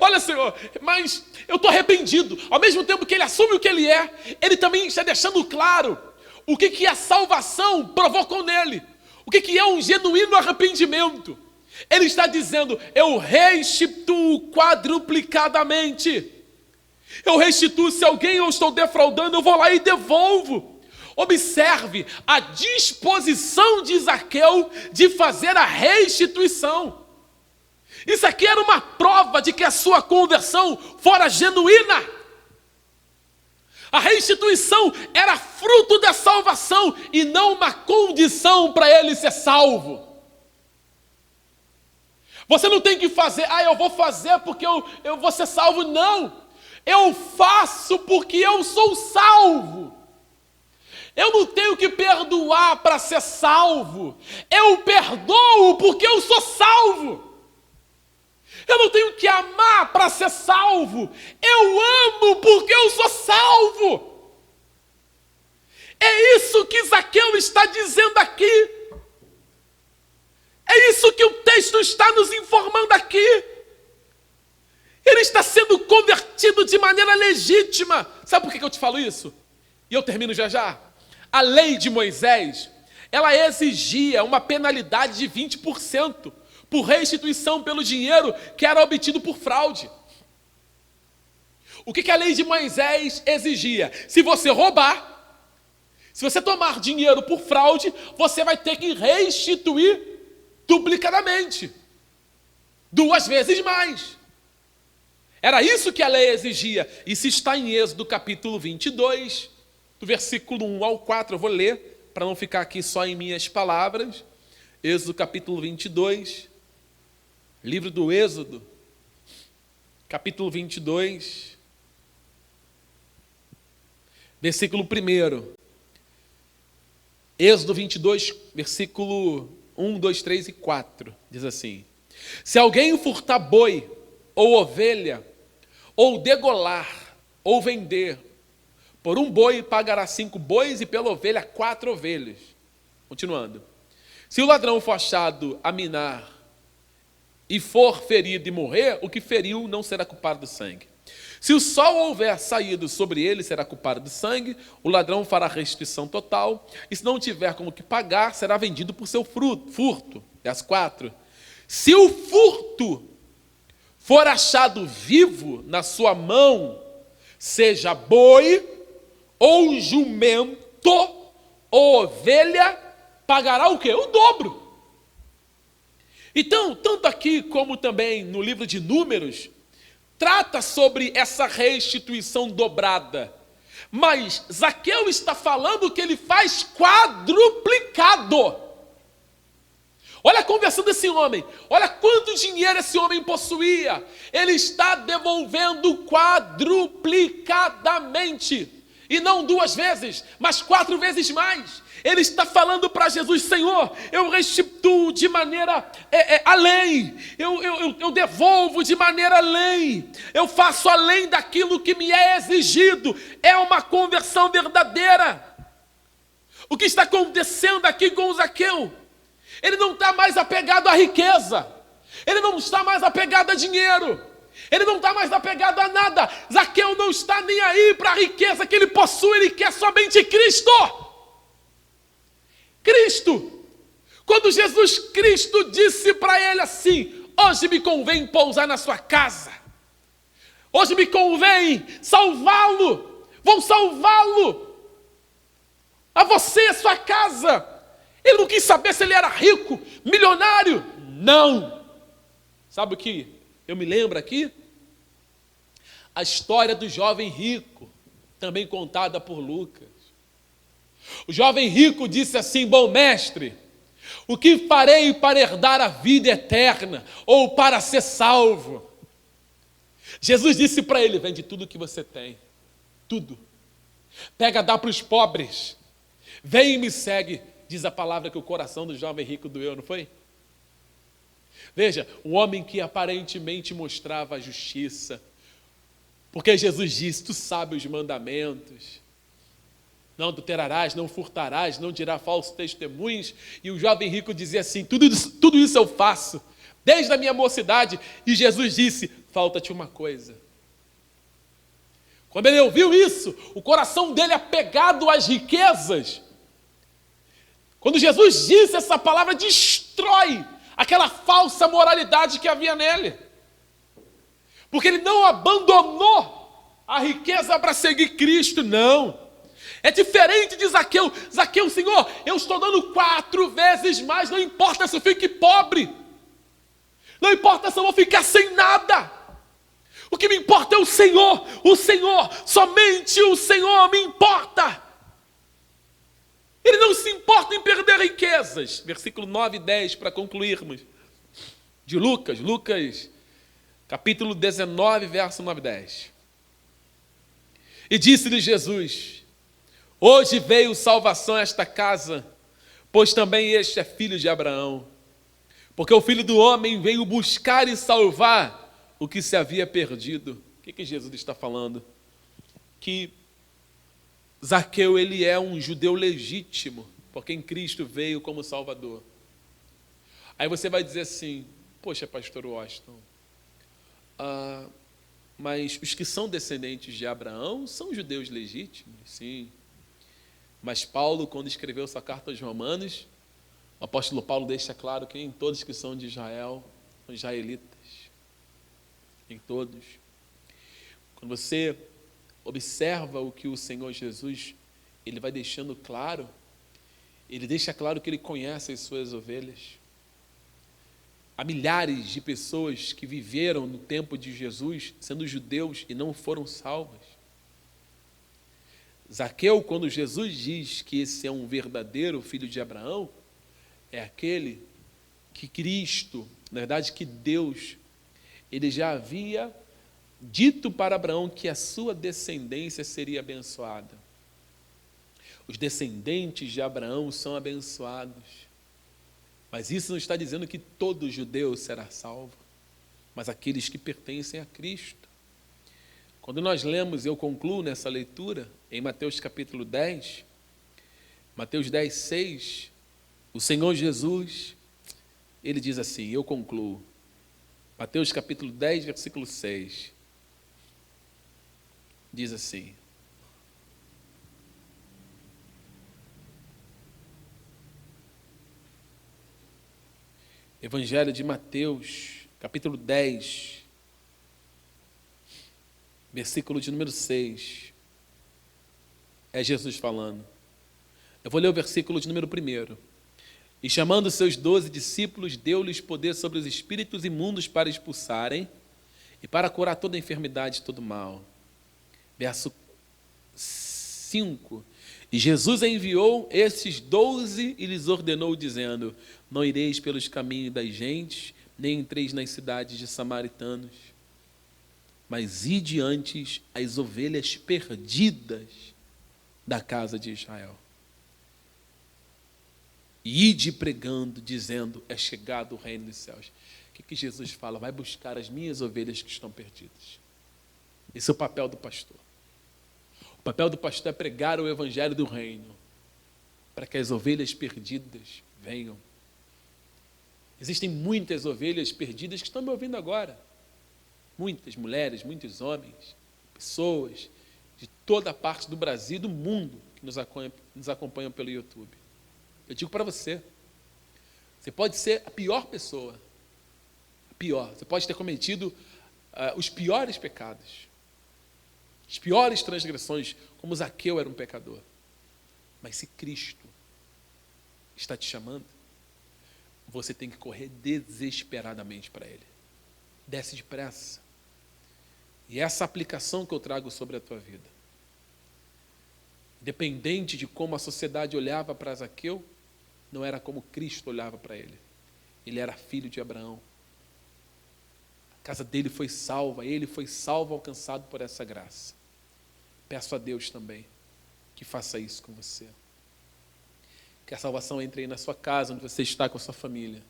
Olha, Senhor, mas eu estou arrependido. Ao mesmo tempo que ele assume o que ele é, ele também está deixando claro o que a salvação provocou nele, o que é um genuíno arrependimento. Ele está dizendo: eu restituo quadruplicadamente. Eu restituo, se alguém eu estou defraudando, eu vou lá e devolvo. Observe a disposição de Zaqueu de fazer a restituição. Isso aqui era uma prova de que a sua conversão fora genuína. A restituição era fruto da salvação e não uma condição para ele ser salvo. Você não tem que fazer: eu vou fazer porque eu vou ser salvo. Não, eu faço porque eu sou salvo. Eu não tenho que perdoar para ser salvo. Eu perdoo porque eu sou salvo. Eu não tenho que amar para ser salvo. Eu amo porque eu sou salvo. É isso que Zaqueu está dizendo aqui. É isso que o texto está nos informando aqui. Ele está sendo convertido de maneira legítima. Sabe por que eu te falo isso? E eu termino já já. A lei de Moisés, ela exigia uma penalidade de 20% por restituição pelo dinheiro que era obtido por fraude. O que a lei de Moisés exigia? Se você roubar, se você tomar dinheiro por fraude, você vai ter que restituir duplicadamente, 2 vezes mais. Era isso que a lei exigia. Isso está em Êxodo capítulo 22, do versículo 1 ao 4. Eu vou ler, para não ficar aqui só em minhas palavras. Êxodo capítulo 22, livro do Êxodo, capítulo 22, versículo 1. Êxodo 22, versículo 1, 2, 3 e 4. Diz assim: se alguém furtar boi, ou ovelha, ou degolar, ou vender, por um boi pagará 5 bois, e pela ovelha 4 ovelhas. Continuando. Se o ladrão for achado a minar, e for ferido e morrer, o que feriu não será culpado do sangue. Se o sol houver saído sobre ele, será culpado do sangue, o ladrão fará restituição total, e se não tiver como que pagar, será vendido por seu furto. Verso 4. Se o furto for achado vivo na sua mão, seja boi, ou jumento, ou ovelha, pagará o quê? O dobro. Então, tanto aqui como também no livro de Números, trata sobre essa restituição dobrada. Mas Zaqueu está falando que ele faz quadruplicado. Olha a conversão desse homem. Olha quanto dinheiro esse homem possuía. Ele está devolvendo quadruplicadamente. E não 2 vezes, mas 4 vezes mais. Ele está falando para Jesus: Senhor, eu restituo de maneira além. Eu devolvo de maneira além. Eu faço além daquilo que me é exigido. É uma conversão verdadeira. O que está acontecendo aqui com o Zaqueu? Ele não está mais apegado à riqueza. Ele não está mais apegado a dinheiro. Ele não está mais apegado a nada. Zaqueu não está nem aí para a riqueza que ele possui. Ele quer somente Cristo. Cristo. Quando Jesus Cristo disse para ele assim: hoje me convém pousar na sua casa. Hoje me convém salvá-lo. Vou salvá-lo. A você, a sua casa. Ele não quis saber se ele era rico, milionário. Não. Sabe o que eu me lembro aqui? A história do jovem rico, também contada por Lucas. O jovem rico disse assim: bom mestre, o que farei para herdar a vida eterna ou para ser salvo? Jesus disse para ele: vende tudo que você tem, tudo. Pega, dá para os pobres. Vem e me segue. Diz a palavra que o coração do jovem rico doeu, não foi? Veja, um homem que aparentemente mostrava a justiça, porque Jesus disse: tu sabes os mandamentos, não adulterarás, não furtarás, não dirás falsos testemunhos, e o jovem rico dizia assim: tudo isso eu faço, desde a minha mocidade, e Jesus disse: falta-te uma coisa. Quando ele ouviu isso, o coração dele apegado às riquezas, quando Jesus disse essa palavra, destrói aquela falsa moralidade que havia nele. Porque ele não abandonou a riqueza para seguir Cristo, não. É diferente de Zaqueu. Zaqueu, Senhor, eu estou dando 4 vezes mais, não importa se eu fique pobre. Não importa se eu vou ficar sem nada. O que me importa é o Senhor, somente o Senhor me importa. Ele não se importa em perder riquezas. Versículo 9 e 10, para concluirmos. De Lucas, capítulo 19, verso 9 e 10. E disse-lhe Jesus: hoje veio salvação a esta casa, pois também este é filho de Abraão. Porque o Filho do Homem veio buscar e salvar o que se havia perdido. O que Jesus está falando? Que Zaqueu, ele é um judeu legítimo, porque em Cristo veio como Salvador. Aí você vai dizer assim: poxa, pastor Washington, mas os que são descendentes de Abraão são judeus legítimos, sim. Mas Paulo, quando escreveu sua carta aos Romanos, o apóstolo Paulo deixa claro que em todos que são de Israel, são israelitas. Em todos. Quando você observa o que o Senhor Jesus, ele vai deixando claro, ele deixa claro que ele conhece as suas ovelhas. Há milhares de pessoas que viveram no tempo de Jesus, sendo judeus, e não foram salvas. Zaqueu, quando Jesus diz que esse é um verdadeiro filho de Abraão, é aquele que Cristo, na verdade que Deus, ele já havia dito para Abraão que a sua descendência seria abençoada. Os descendentes de Abraão são abençoados. Mas isso não está dizendo que todo judeu será salvo, mas aqueles que pertencem a Cristo. Quando nós lemos, eu concluo nessa leitura, em Mateus capítulo 10, Mateus 10, 6, o Senhor Jesus, ele diz assim, eu concluo, Mateus capítulo 10, versículo 6, diz assim: Evangelho de Mateus, capítulo 10, versículo de número 6, é Jesus falando. Eu vou ler o versículo de número 1. E chamando seus 12 discípulos, deu-lhes poder sobre os espíritos imundos para expulsarem e para curar toda enfermidade e todo mal. Verso 5. E Jesus enviou esses 12 e lhes ordenou, dizendo: não ireis pelos caminhos das gentes, nem entreis nas cidades de samaritanos, mas ide antes as ovelhas perdidas da casa de Israel. E ide pregando, dizendo: é chegado o reino dos céus. O que Jesus fala? Vai buscar as minhas ovelhas que estão perdidas. Esse é o papel do pastor. O papel do pastor é pregar o evangelho do reino. para que as ovelhas perdidas venham. Existem muitas ovelhas perdidas que estão me ouvindo agora. Muitas mulheres, muitos homens, pessoas de toda a parte do Brasil e do mundo que nos acompanham pelo YouTube. Eu digo para você, você pode ser a pior pessoa, a pior. Você pode ter cometido os piores pecados, as piores transgressões, como Zaqueu era um pecador. Mas se Cristo está te chamando, você tem que correr desesperadamente para Ele. Desce depressa. E essa aplicação que eu trago sobre a tua vida, independente de como a sociedade olhava para Zaqueu, não era como Cristo olhava para ele. Ele era filho de Abraão. A casa dele foi salva, ele foi salvo, alcançado por essa graça. Peço a Deus também que faça isso com você. Que a salvação entre aí na sua casa, onde você está com a sua família.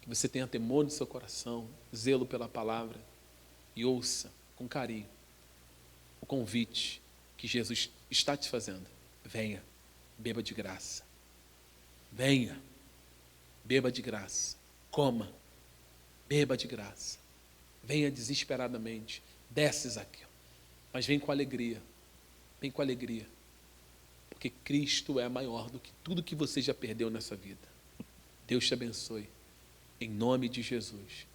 Que você tenha temor no seu coração, zelo pela palavra e ouça com carinho o convite que Jesus está te fazendo. Venha, beba de graça. Venha, beba de graça. Coma, beba de graça. Venha desesperadamente. Desce, Zaqueu. Mas vem com alegria. Vem com alegria. Porque Cristo é maior do que tudo que você já perdeu nessa vida. Deus te abençoe. Em nome de Jesus.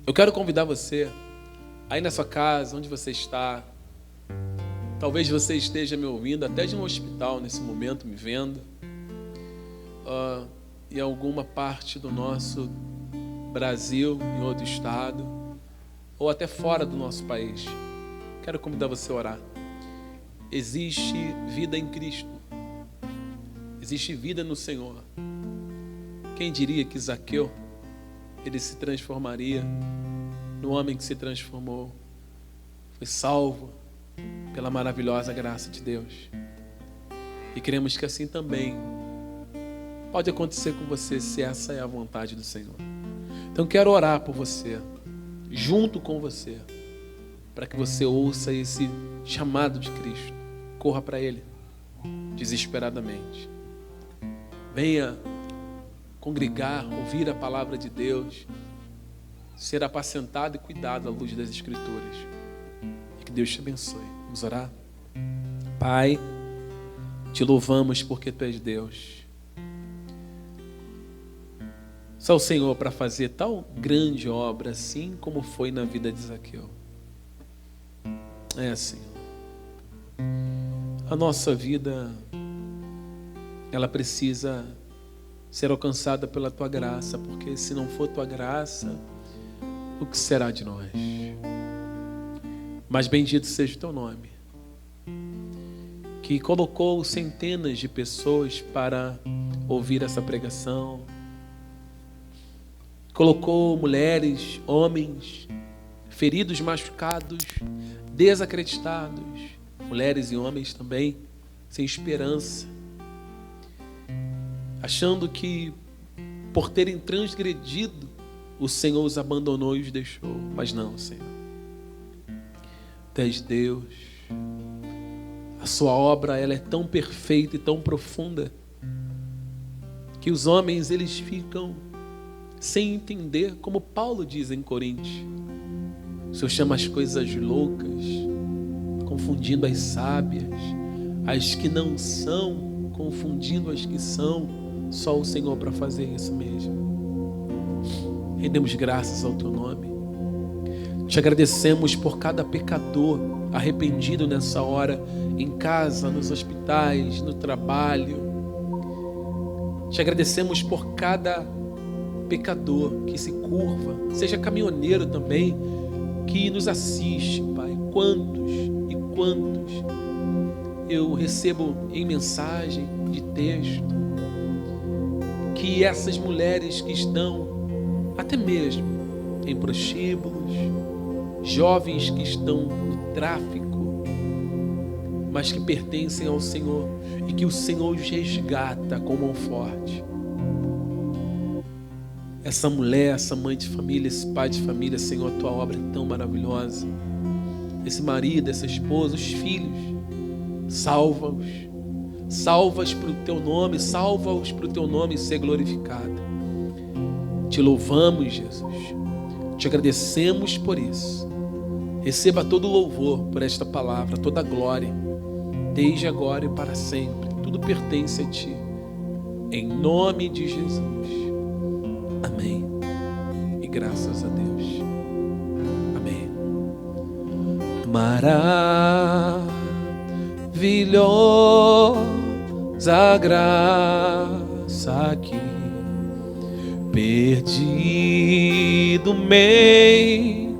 Eu quero convidar você, aí na sua casa, onde você está. Talvez você esteja me ouvindo até de um hospital nesse momento, me vendo. Em alguma parte do nosso Brasil, em outro estado, ou até fora do nosso país. Quero convidar você a orar. Existe vida em Cristo. Existe vida no Senhor. Quem diria que Zaqueu, ele se transformaria no homem que se transformou. Foi salvo pela maravilhosa graça de Deus. E queremos que assim também pode acontecer com você, se essa é a vontade do Senhor. Então quero orar por você, junto com você, para que você ouça esse chamado de Cristo. Corra para Ele, desesperadamente. Venha congregar, ouvir a palavra de Deus, ser apacentado e cuidado à luz das Escrituras. E que Deus te abençoe. Vamos orar? Pai, te louvamos porque Tu és Deus. Só o Senhor para fazer tal grande obra, assim como foi na vida de Zaqueu. Senhor. A nossa vida, ela precisa ser alcançada pela Tua graça, porque se não for Tua graça, o que será de nós? Mas bendito seja o Teu nome, que colocou centenas de pessoas para ouvir essa pregação, colocou mulheres, homens, feridos, machucados, desacreditados, mulheres e homens também, sem esperança, achando que por terem transgredido, o Senhor os abandonou e os deixou. Mas não, Senhor. Tu és Deus. A sua obra, ela é tão perfeita e tão profunda que os homens, eles ficam sem entender, como Paulo diz em Coríntios. O Senhor chama as coisas loucas, confundindo as sábias, as que não são, confundindo as que são. Só o Senhor para fazer isso mesmo. Rendemos graças ao Teu nome. Te agradecemos por cada pecador arrependido nessa hora, em casa, nos hospitais, no trabalho. Te agradecemos por cada pecador que se curva, seja caminhoneiro também, que nos assiste, Pai. Quantos e quantos eu recebo em mensagem de texto, que essas mulheres que estão até mesmo em prostíbulos, jovens que estão no tráfico, mas que pertencem ao Senhor e que o Senhor os resgata com mão forte. Essa mulher, essa mãe de família, esse pai de família, Senhor, a Tua obra é tão maravilhosa. Esse marido, essa esposa, os filhos, salva-os, Salva-os para o teu nome, salva-os para o teu nome ser glorificado. Te louvamos, Jesus. Te agradecemos por isso. Receba todo o louvor por esta palavra, toda a glória, desde agora e para sempre. Tudo pertence a Ti. Em nome de Jesus. Amém. E graças a Deus. Amém. Maravilhosa graça que perdido me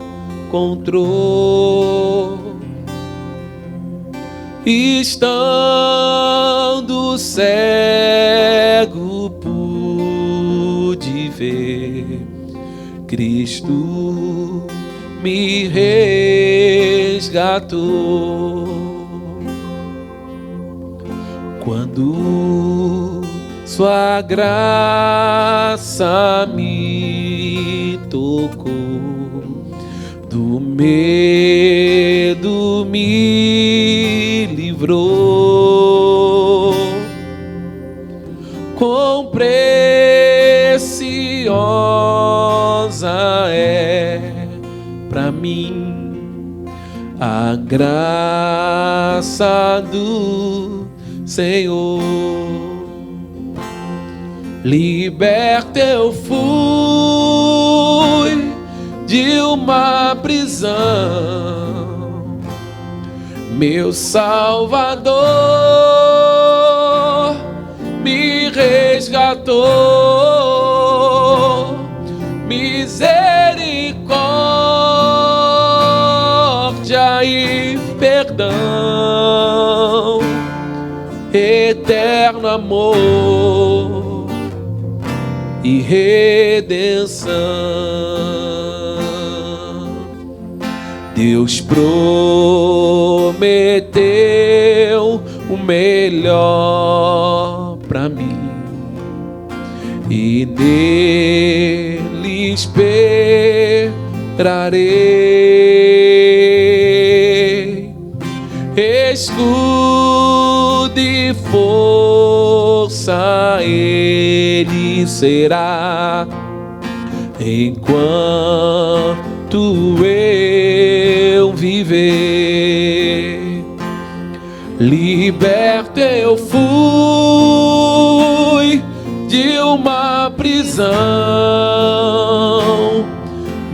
encontrou, estando cego pude ver, Cristo me resgatou. Quando Sua graça me tocou, do medo me livrou. Quão preciosa é pra mim a graça do Senhor. Liberto eu fui de uma prisão, meu Salvador me resgatou. Misericórdia e perdão, eterno amor e redenção. Deus prometeu o melhor pra mim e nele esperarei. Escudo e força Ele será enquanto eu viver. Liberto eu fui de uma prisão,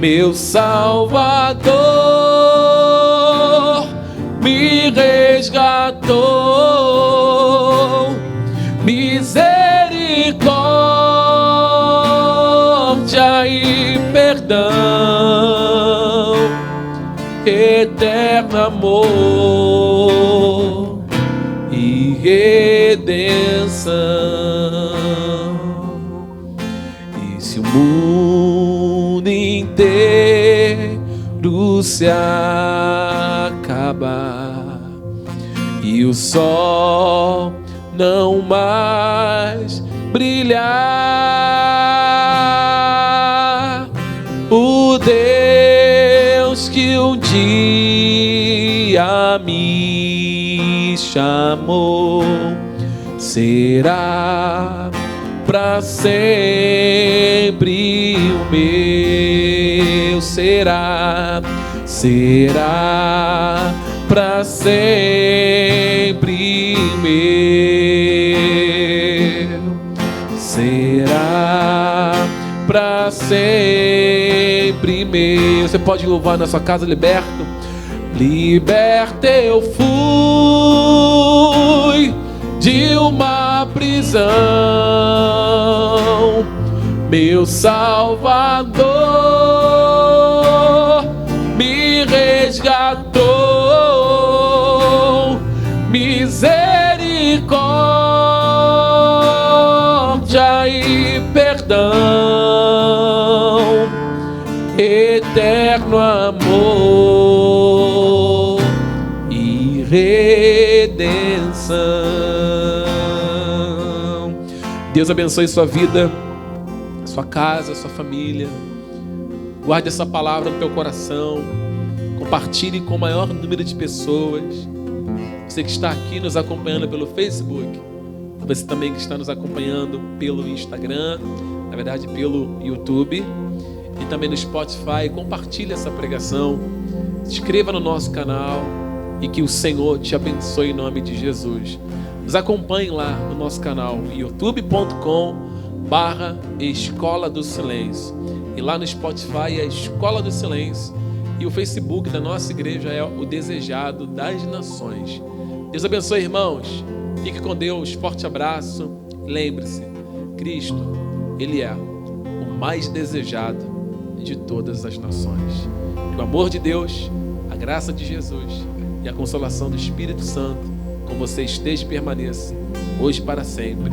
meu Salvador me resgatou. Misericórdia e perdão, eterno amor e redenção. E se o mundo inteiro se acabar e o sol não mais brilhar, o Deus que um dia me chamou será pra sempre o meu, será pra sempre meu, será pra sempre meu. Você pode louvar na sua casa, liberto. Liberto eu fui de uma prisão, meu Salvador me resgatou. Misericórdia e perdão, eterno amor e redenção. Deus abençoe sua vida, sua casa, sua família. Guarde essa palavra no teu coração. Compartilhe com o maior número de pessoas. Você que está aqui nos acompanhando pelo Facebook, você também que está nos acompanhando pelo Instagram, na verdade pelo YouTube e também no Spotify, compartilhe essa pregação, se inscreva no nosso canal e que o Senhor te abençoe em nome de Jesus. Nos acompanhe lá no nosso canal youtube.com/Escola do Silêncio, e lá no Spotify é a Escola do Silêncio, e o Facebook da nossa igreja é o Desejado das Nações. Deus abençoe, irmãos. Fique com Deus. Forte abraço. Lembre-se, Cristo, Ele é o mais desejado de todas as nações. Que o amor de Deus, a graça de Jesus e a consolação do Espírito Santo com você esteja e permaneça hoje e para sempre.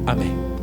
Amém.